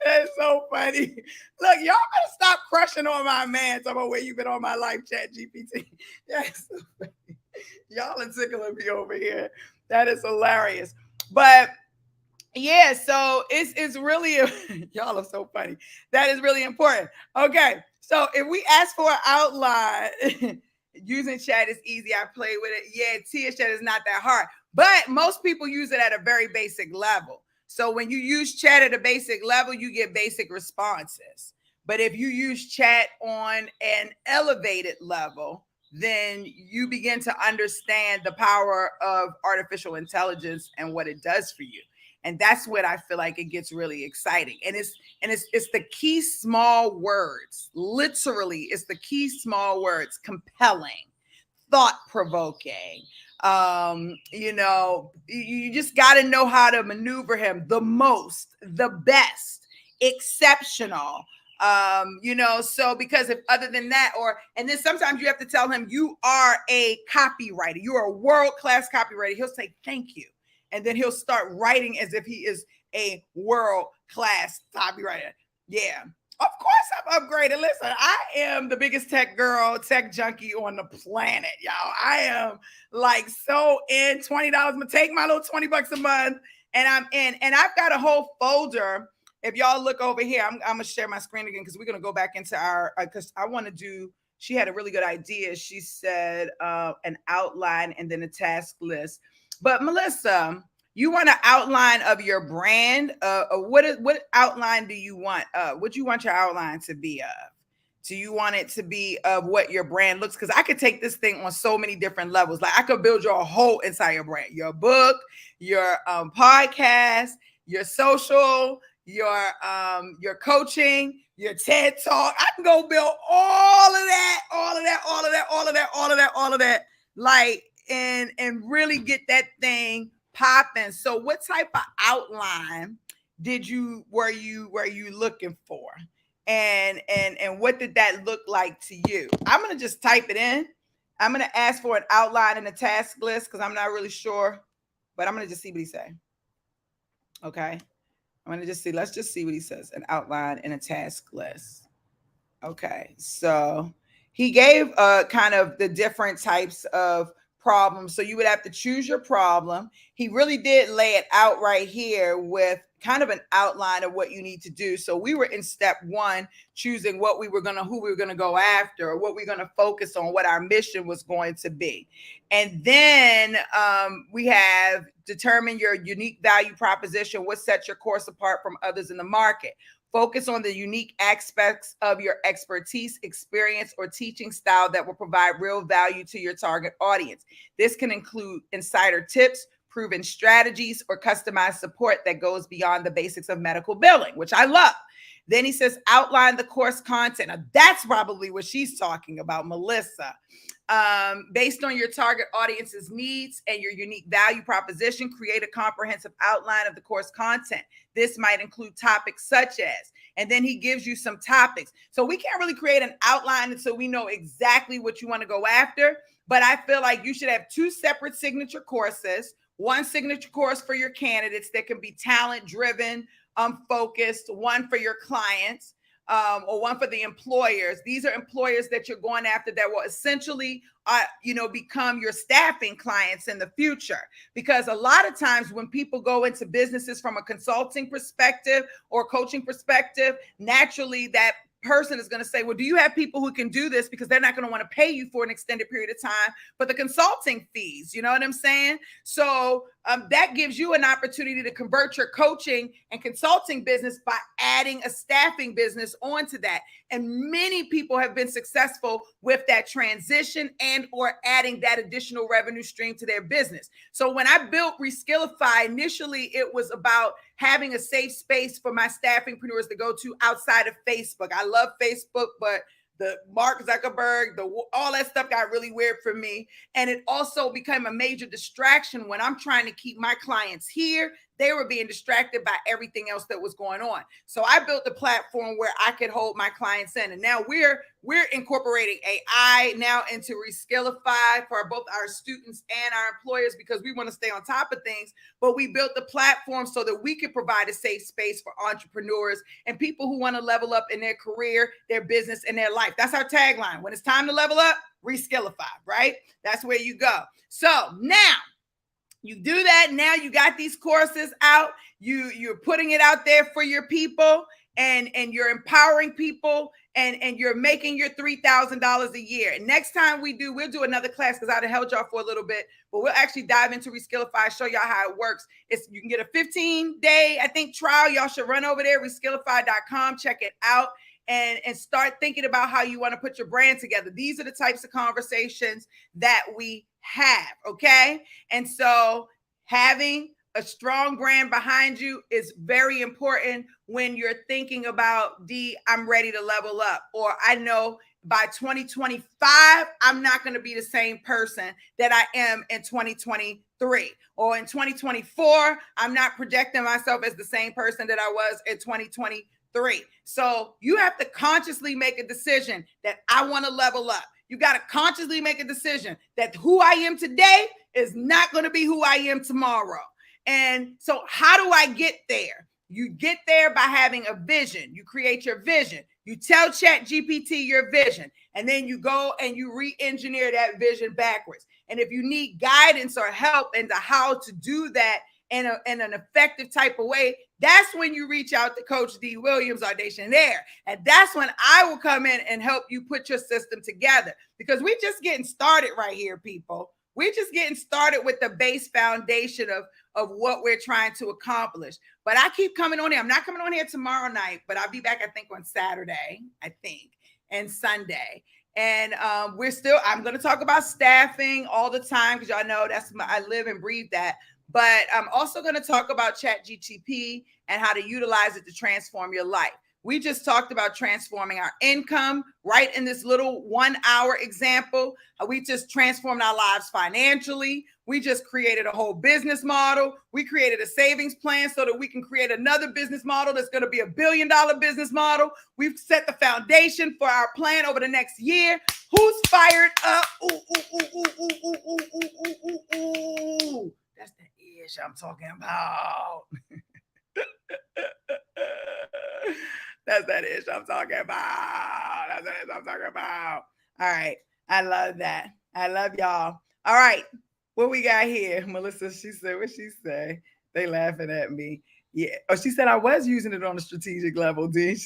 That's so funny. Look, y'all better stop crushing on my man. Talking about where you been all my life, ChatGPT. That's so funny. Y'all are tickling me over here. That is hilarious. But yeah, so it's really y'all are so funny. That is really important. Okay, so if we ask for an outline, using chat is easy. I play with it. Yeah, Tia chat is not that hard, but most people use it at a very basic level. So when you use chat at a basic level, you get basic responses. But if you use chat on an elevated level, then you begin to understand the power of artificial intelligence and what it does for you. And that's what I feel like it gets really exciting. And it's the key small words. Literally, it's the key small words: compelling, thought-provoking. You just got to know how to maneuver him the most, the best, exceptional. So because if other than that, and then sometimes you have to tell him you are a copywriter, you are a world-class copywriter. He'll say thank you. And then he'll start writing as if he is a world-class copywriter. Yeah. Of course I've upgraded. Listen, I am the biggest tech girl, tech junkie on the planet, y'all. I am like so in $20. I'm gonna take my little $20 a month and I'm in. And I've got a whole folder. If y'all look over here, I'm gonna share my screen again because we're gonna go back into our because I want to do. She had a really good idea. She said an outline and then a task list. But Melissa, you want an outline of your brand? What outline do you want? What do you want your outline to be of? Do you want it to be of what your brand looks? Because I could take this thing on so many different levels. Like I could build your whole entire brand, your book, your podcast, your social, your coaching, your TED talk. I can go build all of that, like and really get that thing popping. So what type of outline were you looking for? And what did that look like to you? I'm going to just type it in. I'm going to ask for an outline and a task list because I'm not really sure, but I'm going to just see what he say. Okay. I'm going to just see. Let's just see what he says. An outline and a task list. Okay. So he gave kind of the different types of problems. So you would have to choose your problem. He really did lay it out right here with kind of an outline of what you need to do. So we were in step one, choosing who we were going to go after, or what we're going to focus on, what our mission was going to be. And then we have determine your unique value proposition, what sets your course apart from others in the market. Focus on the unique aspects of your expertise, experience, or teaching style that will provide real value to your target audience. This can include insider tips, proven strategies, or customized support that goes beyond the basics of medical billing, which I love. Then he says, outline the course content. Now, that's probably what she's talking about, Melissa. Based on your target audience's needs and your unique value proposition, create a comprehensive outline of the course content. This might include topics such as, and then he gives you some topics. So we can't really create an outline so we know exactly what you want to go after. But I feel like you should have 2 separate signature courses, 1 signature course for your candidates that can be talent driven, focused, 1 for your clients, or 1 for the employers. These are employers that you're going after that will essentially, become your staffing clients in the future. Because a lot of times when people go into businesses from a consulting perspective or coaching perspective, naturally that person is going to say, well, do you have people who can do this? Because they're not going to want to pay you for an extended period of time for the consulting fees. You know what I'm saying? So that gives you an opportunity to convert your coaching and consulting business by adding a staffing business onto that. And many people have been successful with that transition and or adding that additional revenue stream to their business. So when I built Reskillify, initially it was about having a safe space for my staffingpreneurs to go to outside of Facebook. I love Facebook, but the Mark Zuckerberg, all that stuff got really weird for me. And it also became a major distraction when I'm trying to keep my clients here. They were being distracted by everything else that was going on. So I built a platform where I could hold my clients in. And now we're incorporating AI now into Reskillify for both our students and our employers because we want to stay on top of things. But we built the platform so that we could provide a safe space for entrepreneurs and people who want to level up in their career, their business, and their life. That's our tagline. When it's time to level up, Reskillify, right? That's where you go. So now, you do that. Now you got these courses out. You're putting it out there for your people and you're empowering people and you're making your $3,000 a year. And next time we'll do another class because I'd have held y'all for a little bit, but we'll actually dive into Reskillify, show y'all how it works. You can get a 15-day, trial. Y'all should run over there, reskillify.com, check it out. And start thinking about how you want to put your brand together. These are the types of conversations that we have, okay? And so having a strong brand behind you is very important when you're thinking about, I'm ready to level up, or I know by 2025, I'm not going to be the same person that I am in 2023, or in 2024, I'm not projecting myself as the same person that I was in 2023. So you have to consciously make a decision that I want to level up. You got to consciously make a decision that who I am today is not going to be who I am tomorrow. And so how do I get there? You get there by having a vision. You create your vision. You tell ChatGPT your vision, and then you go and you re-engineer that vision backwards. And if you need guidance or help into how to do that in an effective type of way, that's when you reach out to Coach D. Williams, Audationaire. And that's when I will come in and help you put your system together, because we're just getting started right here, people. We're just getting started with the base foundation of what we're trying to accomplish. But I keep coming on here. I'm not coming on here tomorrow night, but I'll be back, I think, on Saturday, and Sunday. And I'm going to talk about staffing all the time because y'all know I live and breathe that. But I'm also going to talk about ChatGPT and how to utilize it to transform your life. We just talked about transforming our income right in this little 1-hour example. We just transformed our lives financially. We just created a whole business model. We created a savings plan so that we can create another business model that's going to be $1 billion business model. We've set the foundation for our plan over the next year. Who's fired up? Ooh, ooh, ooh, ooh, ooh, ooh, ooh, ooh, ooh, ooh. That's the ish I'm talking about. That's that ish I'm talking about. That's that ish I'm talking about. All right. I love that. I love y'all. All right. What we got here? Melissa, she said, what she say? They laughing at me. Yeah. Oh, she said I was using it on a strategic level, D.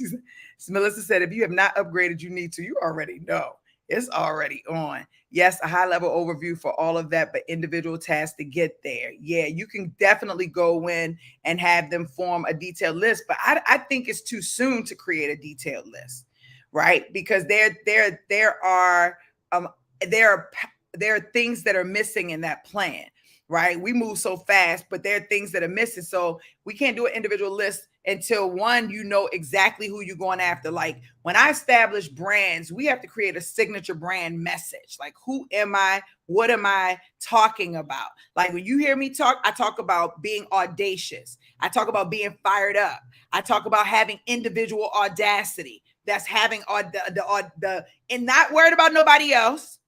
Melissa said, if you have not upgraded, you need to. You already know. It's already on. Yes, a high level overview for all of that, but individual tasks to get there. Yeah, you can definitely go in and have them form a detailed list, but I think it's too soon to create a detailed list, right? Because there are um there are there are things that are missing in that plan, right? We move so fast, but there are things that are missing. So we can't do an individual list until one, you know exactly who you're going after. Like when I establish brands, we have to create a signature brand message. Like, who am I? What am I talking about? Like when you hear me talk, I talk about being audacious. I talk about being fired up. I talk about having individual audacity. That's having the and not worried about nobody else.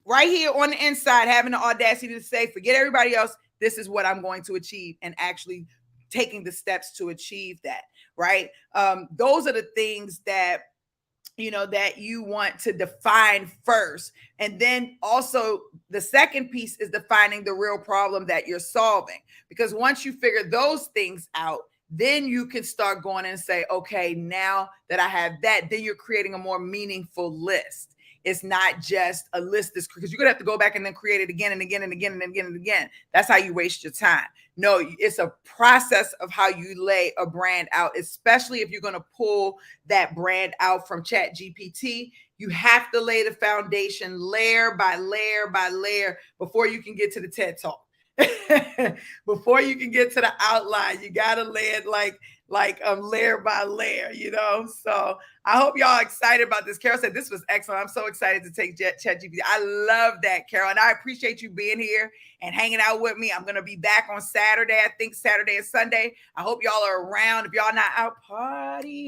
Right here on the inside, having the audacity to say, forget everybody else. This is what I'm going to achieve, and actually taking the steps to achieve that. Right. Those are the things that that you want to define first. And then also the second piece is defining the real problem that you're solving. Because once you figure those things out, then you can start going and say, okay, now that I have that, then you're creating a more meaningful list. It's not just a list, because you're gonna have to go back and then create it again and again and again and again and again. That's how you waste your time. No, it's a process of how you lay a brand out, especially if you're going to pull that brand out from ChatGPT. You have to lay the foundation layer by layer by layer before you can get to the TED Talk. Before you can get to the outline, you got to lay it like layer by layer, So I hope y'all excited about this. Carol said this was excellent. I'm so excited to take ChatGPT. I love that, Carol, and I appreciate you being here and hanging out with me. I'm going to be back on Saturday. I think Saturday and Sunday. I hope y'all are around. If y'all not out partying,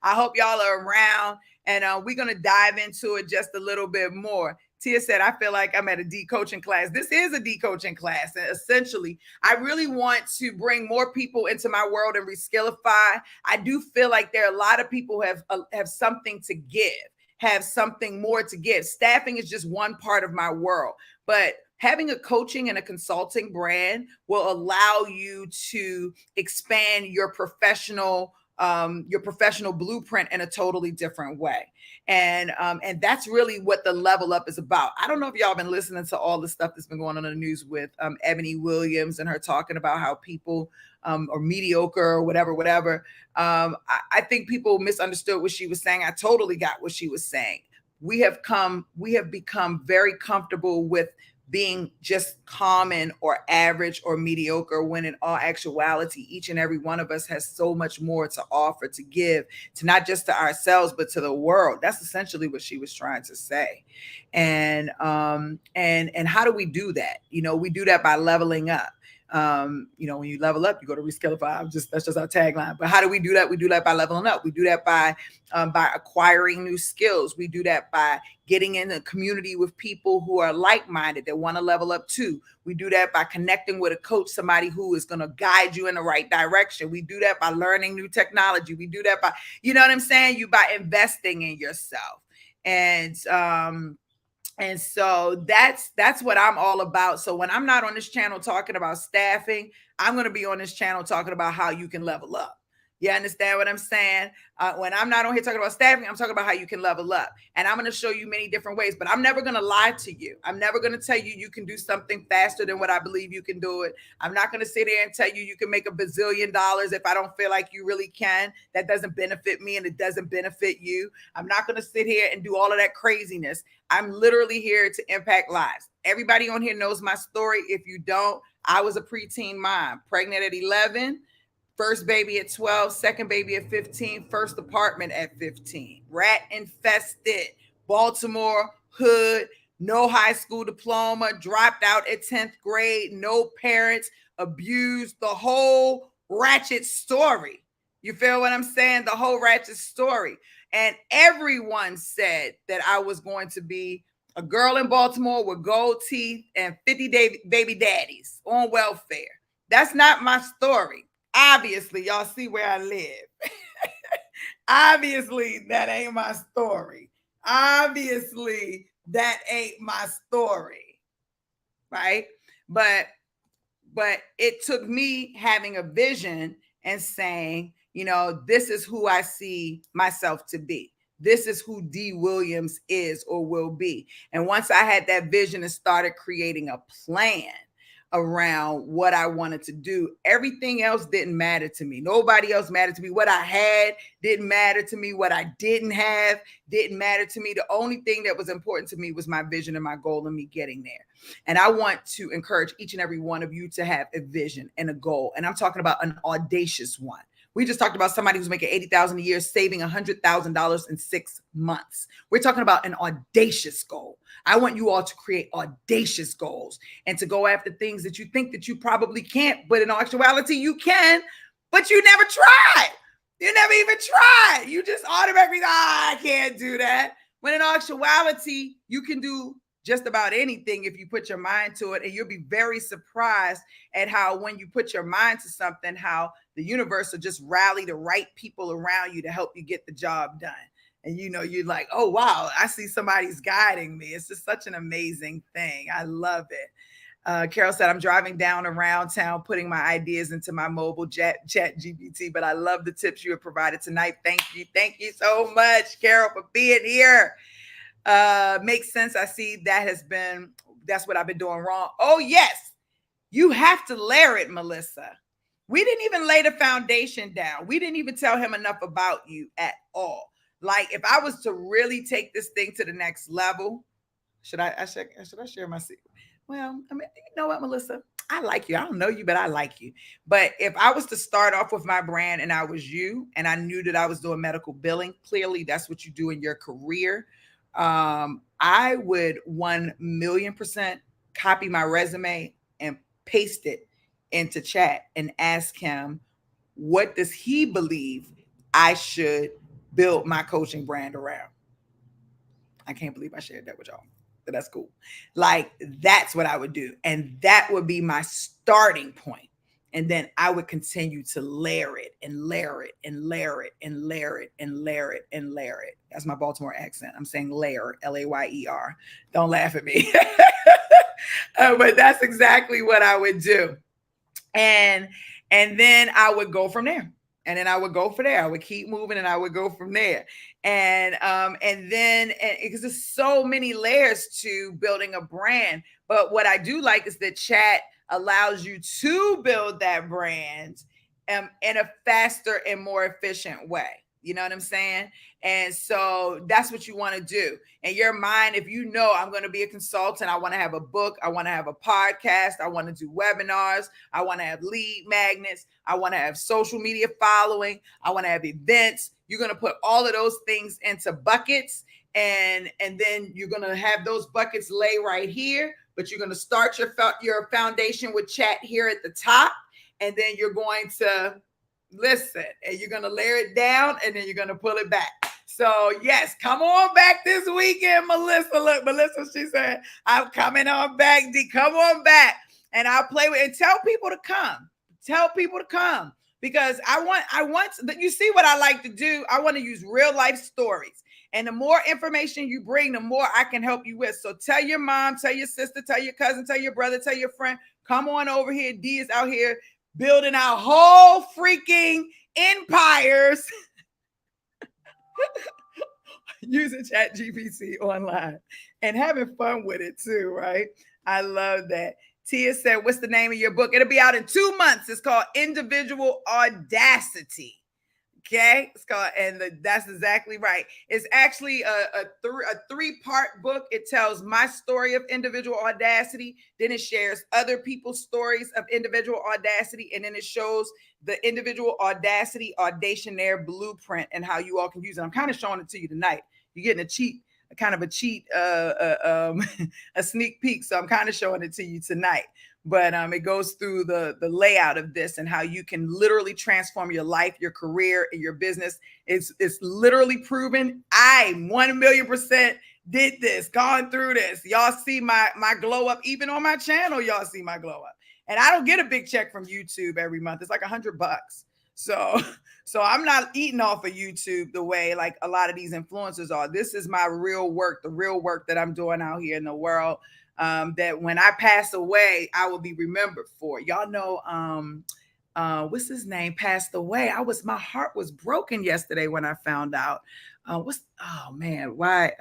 I hope y'all are around, and we're going to dive into it just a little bit more. Tia said, I feel like I'm at a de-coaching class. This is a de-coaching class. And essentially, I really want to bring more people into my world and reskillify. I do feel like there are a lot of people who have something to give, have something more to give. Staffing is just one part of my world. But having a coaching and a consulting brand will allow you to expand your professional blueprint in a totally different way. And that's really what the level up is about. I don't know if y'all been listening to all the stuff that's been going on in the news with Ebony Williams and her talking about how people are mediocre or whatever. I think people misunderstood what she was saying. I totally got what she was saying. We have become very comfortable with being just common or average or mediocre, when in all actuality, each and every one of us has so much more to offer, to give, to not just to ourselves, but to the world. That's essentially what she was trying to say. And how do we do that? We do that by leveling up. When you level up, you go to reskillify. That's just our tagline. But how do we do that? We do that by leveling up. We do that by acquiring new skills. We do that by getting in a community with people who are like-minded, that want to level up too. We do that by connecting with a coach, somebody who is going to guide you in the right direction. We do that by learning new technology. We do that by, you know what I'm saying? By investing in yourself. And so that's what I'm all about. So when I'm not on this channel talking about staffing, I'm going to be on this channel talking about how you can level up. You understand what I'm saying? When I'm not on here talking about staffing, I'm talking about how you can level up. And I'm going to show you many different ways, but I'm never going to lie to you. I'm never going to tell you you can do something faster than what I believe you can do it. I'm not going to sit here and tell you can make $1 bazillion if I don't feel like you really can. That doesn't benefit me and it doesn't benefit you. I'm not going to sit here and do all of that craziness. I'm literally here to impact lives. Everybody on here knows my story. If you don't, I was a preteen mom, pregnant at 11. First baby at 12, second baby at 15, first apartment at 15. Rat infested, Baltimore hood, no high school diploma, dropped out at 10th grade, no parents, abused, the whole ratchet story. You feel what I'm saying? The whole ratchet story. And everyone said that I was going to be a girl in Baltimore with gold teeth and 50 baby daddies on welfare. That's not my story. Obviously, y'all see where I live. Obviously, that ain't my story. Obviously, that ain't my story. Right? But it took me having a vision and saying, this is who I see myself to be. This is who D. Williams is or will be. And once I had that vision and started creating a plan around what I wanted to do, everything else didn't matter to me. Nobody else mattered to me. What I had didn't matter to me. What I didn't have didn't matter to me. The only thing that was important to me was my vision and my goal and me getting there. And I want to encourage each and every one of you to have a vision and a goal. And I'm talking about an audacious one. We just talked about somebody who's making $80,000 a year, saving $100,000 in 6 months. We're talking about an audacious goal. I want you all to create audacious goals and to go after things that you think that you probably can't, but in actuality you can, but you never tried. You never even tried. You just automatically, I can't do that. When in actuality, you can do just about anything if you put your mind to it. And you'll be very surprised at how when you put your mind to something, how the universe will just rally the right people around you to help you get the job done. And you're like, oh, wow, I see somebody's guiding me. It's just such an amazing thing. I love it. Carol said, I'm driving down around town, putting my ideas into my mobile ChatGPT, but I love the tips you have provided tonight. Thank you. Thank you so much, Carol, for being here. Makes sense. I see that's what I've been doing wrong. Oh, yes. You have to layer it, Melissa. We didn't even lay the foundation down. We didn't even tell him enough about you at all. Like, if I was to really take this thing to the next level, should I share my secret? Well, I mean, you know what, Melissa? I like you. I don't know you, but I like you. But if I was to start off with my brand and I was you and I knew that I was doing medical billing, clearly that's what you do in your career. I would 1,000,000% copy my resume and paste it into chat and ask him, what does he believe I should build my coaching brand around? I can't believe I shared that with y'all, but that's cool. Like, that's what I would do. And that would be my starting point. And then I would continue to layer it and layer it and layer it and layer it and layer it and layer it. That's my Baltimore accent. I'm saying layer, Layer. Don't laugh at me. But that's exactly what I would do. And then I would go from there. And then I would go from there. I would keep moving and I would go from there. And then because there's so many layers to building a brand. But what I do like is that chat allows you to build that brand in a faster and more efficient way. You know what I'm saying? And so that's what you want to do. In your mind, if you know I'm going to be a consultant, I want to have a book, I want to have a podcast, I want to do webinars, I want to have lead magnets, I want to have social media following, I want to have events. You're going to put all of those things into buckets, and then you're going to have those buckets lay right here, but you're going to start your foundation with chat here at the top, and then you're going to listen, and you're going to layer it down, and then you're going to pull it back. So yes, come on back this weekend, Melissa. Look, Melissa, she said, I'm coming on back, D. Come on back. And I'll play with it. And tell people to come. Tell people to come. Because I want, you see what I like to do? I want to use real life stories. And the more information you bring, the more I can help you with. So tell your mom, tell your sister, tell your cousin, tell your brother, tell your friend, come on over here. D is out here building our whole freaking empires using ChatGPT online and having fun with it too, right? I love that. Tia said, what's the name of your book? It'll be out in 2 months. It's called Individual Audacity. Okay, it's called, and that's exactly right. It's actually a three-part book. It tells my story of individual audacity, then it shares other people's stories of individual audacity, and then it shows the individual audacity audationaire blueprint and how you all can use it. I'm kind of showing it to you tonight. You're getting a sneak peek. So I'm kind of showing it to you tonight. But it goes through the layout of this and how you can literally transform your life, your career, and your business. It's literally proven. I 1,000,000% did this, gone through this. Y'all see my glow up, even on my channel. Y'all see my glow up, and I don't get a big check from YouTube every month. It's like $100. So I'm not eating off of YouTube the way like a lot of these influencers are. This is my real work, the real work that I'm doing out here in the world. That when I pass away, I will be remembered for. Y'all know what's his name, passed away. My heart was broken yesterday when I found out. Oh man, why?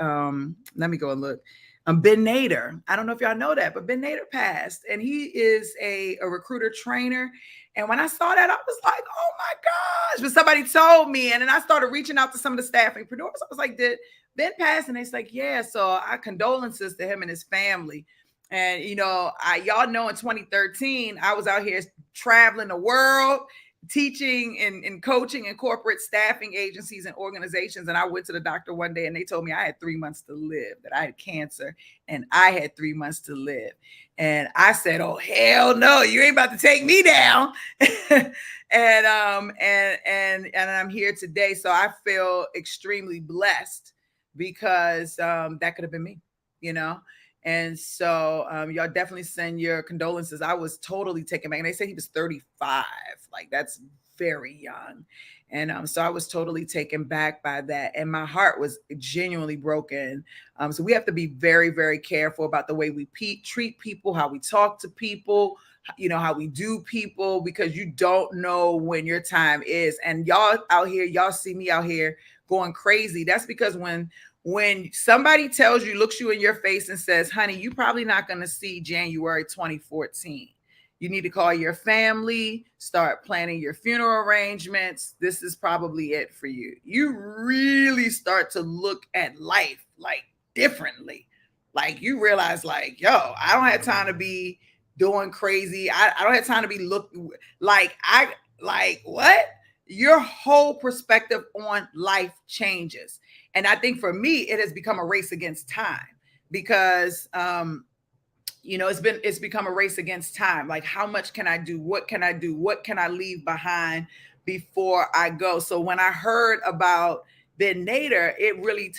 Let me go and look. Ben Nader. I don't know if y'all know that, but Ben Nader passed, and he is a recruiter trainer. And when I saw that, I was like, oh my gosh. But somebody told me, and then I started reaching out to some of the staffingpreneurs. I was like, did Ben pass? And it's like, yeah. So I condolences to him and his family. And y'all know in 2013, I was out here traveling the world, teaching and coaching in corporate staffing agencies and organizations. And I went to the doctor one day and they told me I had 3 months to live, that I had cancer and I had 3 months to live. And I said, oh, hell no, you ain't about to take me down. and I'm here today. So I feel extremely blessed because that could have been me, And so y'all definitely send your condolences. I was totally taken back. And they say he was 35. Like, that's very young. And so I was totally taken back by that. And my heart was genuinely broken. So we have to be very, very careful about the way we treat people, how we talk to people, how we do people, because you don't know when your time is. And y'all out here, y'all see me out here going crazy. That's because when somebody tells you, looks you in your face and says, honey, you're probably not going to see January 2014. You need to call your family, start planning your funeral arrangements. This is probably it for you. You really start to look at life like differently. Like you realize like, yo, I don't have time to be doing crazy. I don't have time to be looking like what? Your whole perspective on life changes. And I think for me, it has become a race against time because, it's become a race against time. Like, how much can I do? What can I do? What can I leave behind before I go? So when I heard about Ben Nader, it really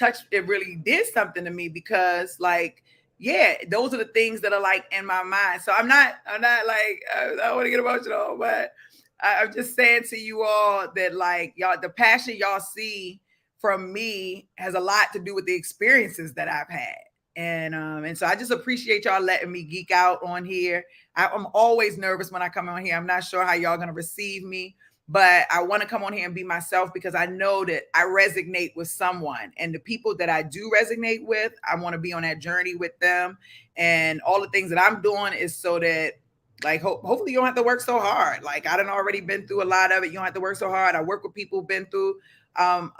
did something to me because like, yeah, those are the things that are like in my mind. So I'm not like, I don't want to get emotional, but I'm just saying to you all that like y'all, the passion y'all see from me has a lot to do with the experiences that I've had. And so I just appreciate y'all letting me geek out on here. I'm always nervous when I come on here. I'm not sure how y'all going to receive me, but I want to come on here and be myself because I know that I resonate with someone, and the people that I do resonate with, I want to be on that journey with them. And all the things that I'm doing is so that like, hopefully you don't have to work so hard. Like I done already been through a lot of it. You don't have to work so hard. I work with people who've been through, so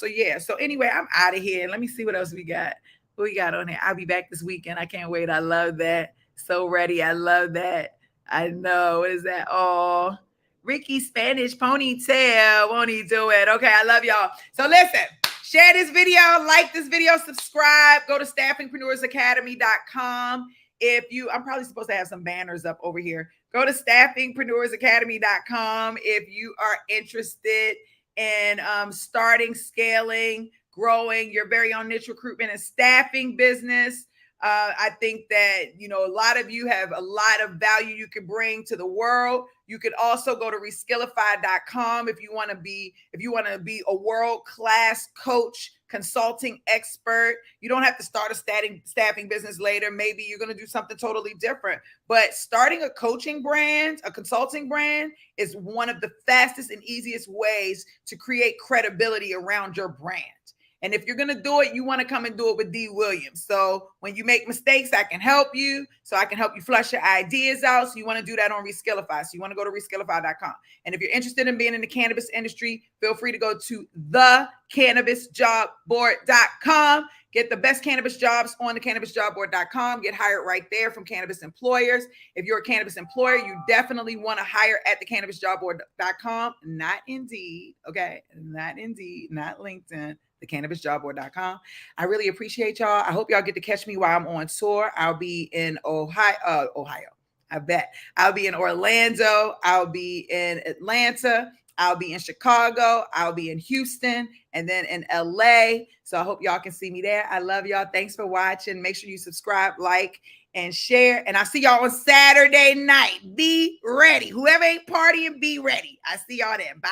yeah. So anyway, I'm out of here. Let me see what else we got. What we got on here? I'll be back this weekend. I can't wait. I love that. So ready. I love that. I know. What is that? Oh, Ricky Spanish ponytail. Won't he do it? Okay. I love y'all. So listen, share this video, like this video, subscribe, go to staffingpreneursacademy.com. I'm probably supposed to have some banners up over here. Go to staffingpreneursacademy.com if you are interested in starting, scaling, growing your very own niche recruitment and staffing business. I think that, a lot of you have a lot of value you can bring to the world. You could also go to reskillify.com if you want to be a world-class coach, consulting expert. You don't have to start a staffing business later. Maybe you're going to do something totally different. But starting a coaching brand, a consulting brand is one of the fastest and easiest ways to create credibility around your brand. And if you're going to do it, you want to come and do it with D. Williams. So when you make mistakes, I can help you. So I can help you flush your ideas out. So you want to do that on Reskillify. So you want to go to reskillify.com. And if you're interested in being in the cannabis industry, feel free to go to thecannabisjobboard.com. Get the best cannabis jobs on thecannabisjobboard.com. Get hired right there from cannabis employers. If you're a cannabis employer, you definitely want to hire at thecannabisjobboard.com. Not Indeed. Okay. Not Indeed. Not LinkedIn. thecannabisjobboard.com. I really appreciate y'all. I hope y'all get to catch me while I'm on tour. I'll be in Ohio. I bet. I'll be in Orlando. I'll be in Atlanta. I'll be in Chicago. I'll be in Houston and then in LA. So I hope y'all can see me there. I love y'all. Thanks for watching. Make sure you subscribe, like, and share. And I'll see y'all on Saturday night. Be ready. Whoever ain't partying, be ready. I see y'all then. Bye.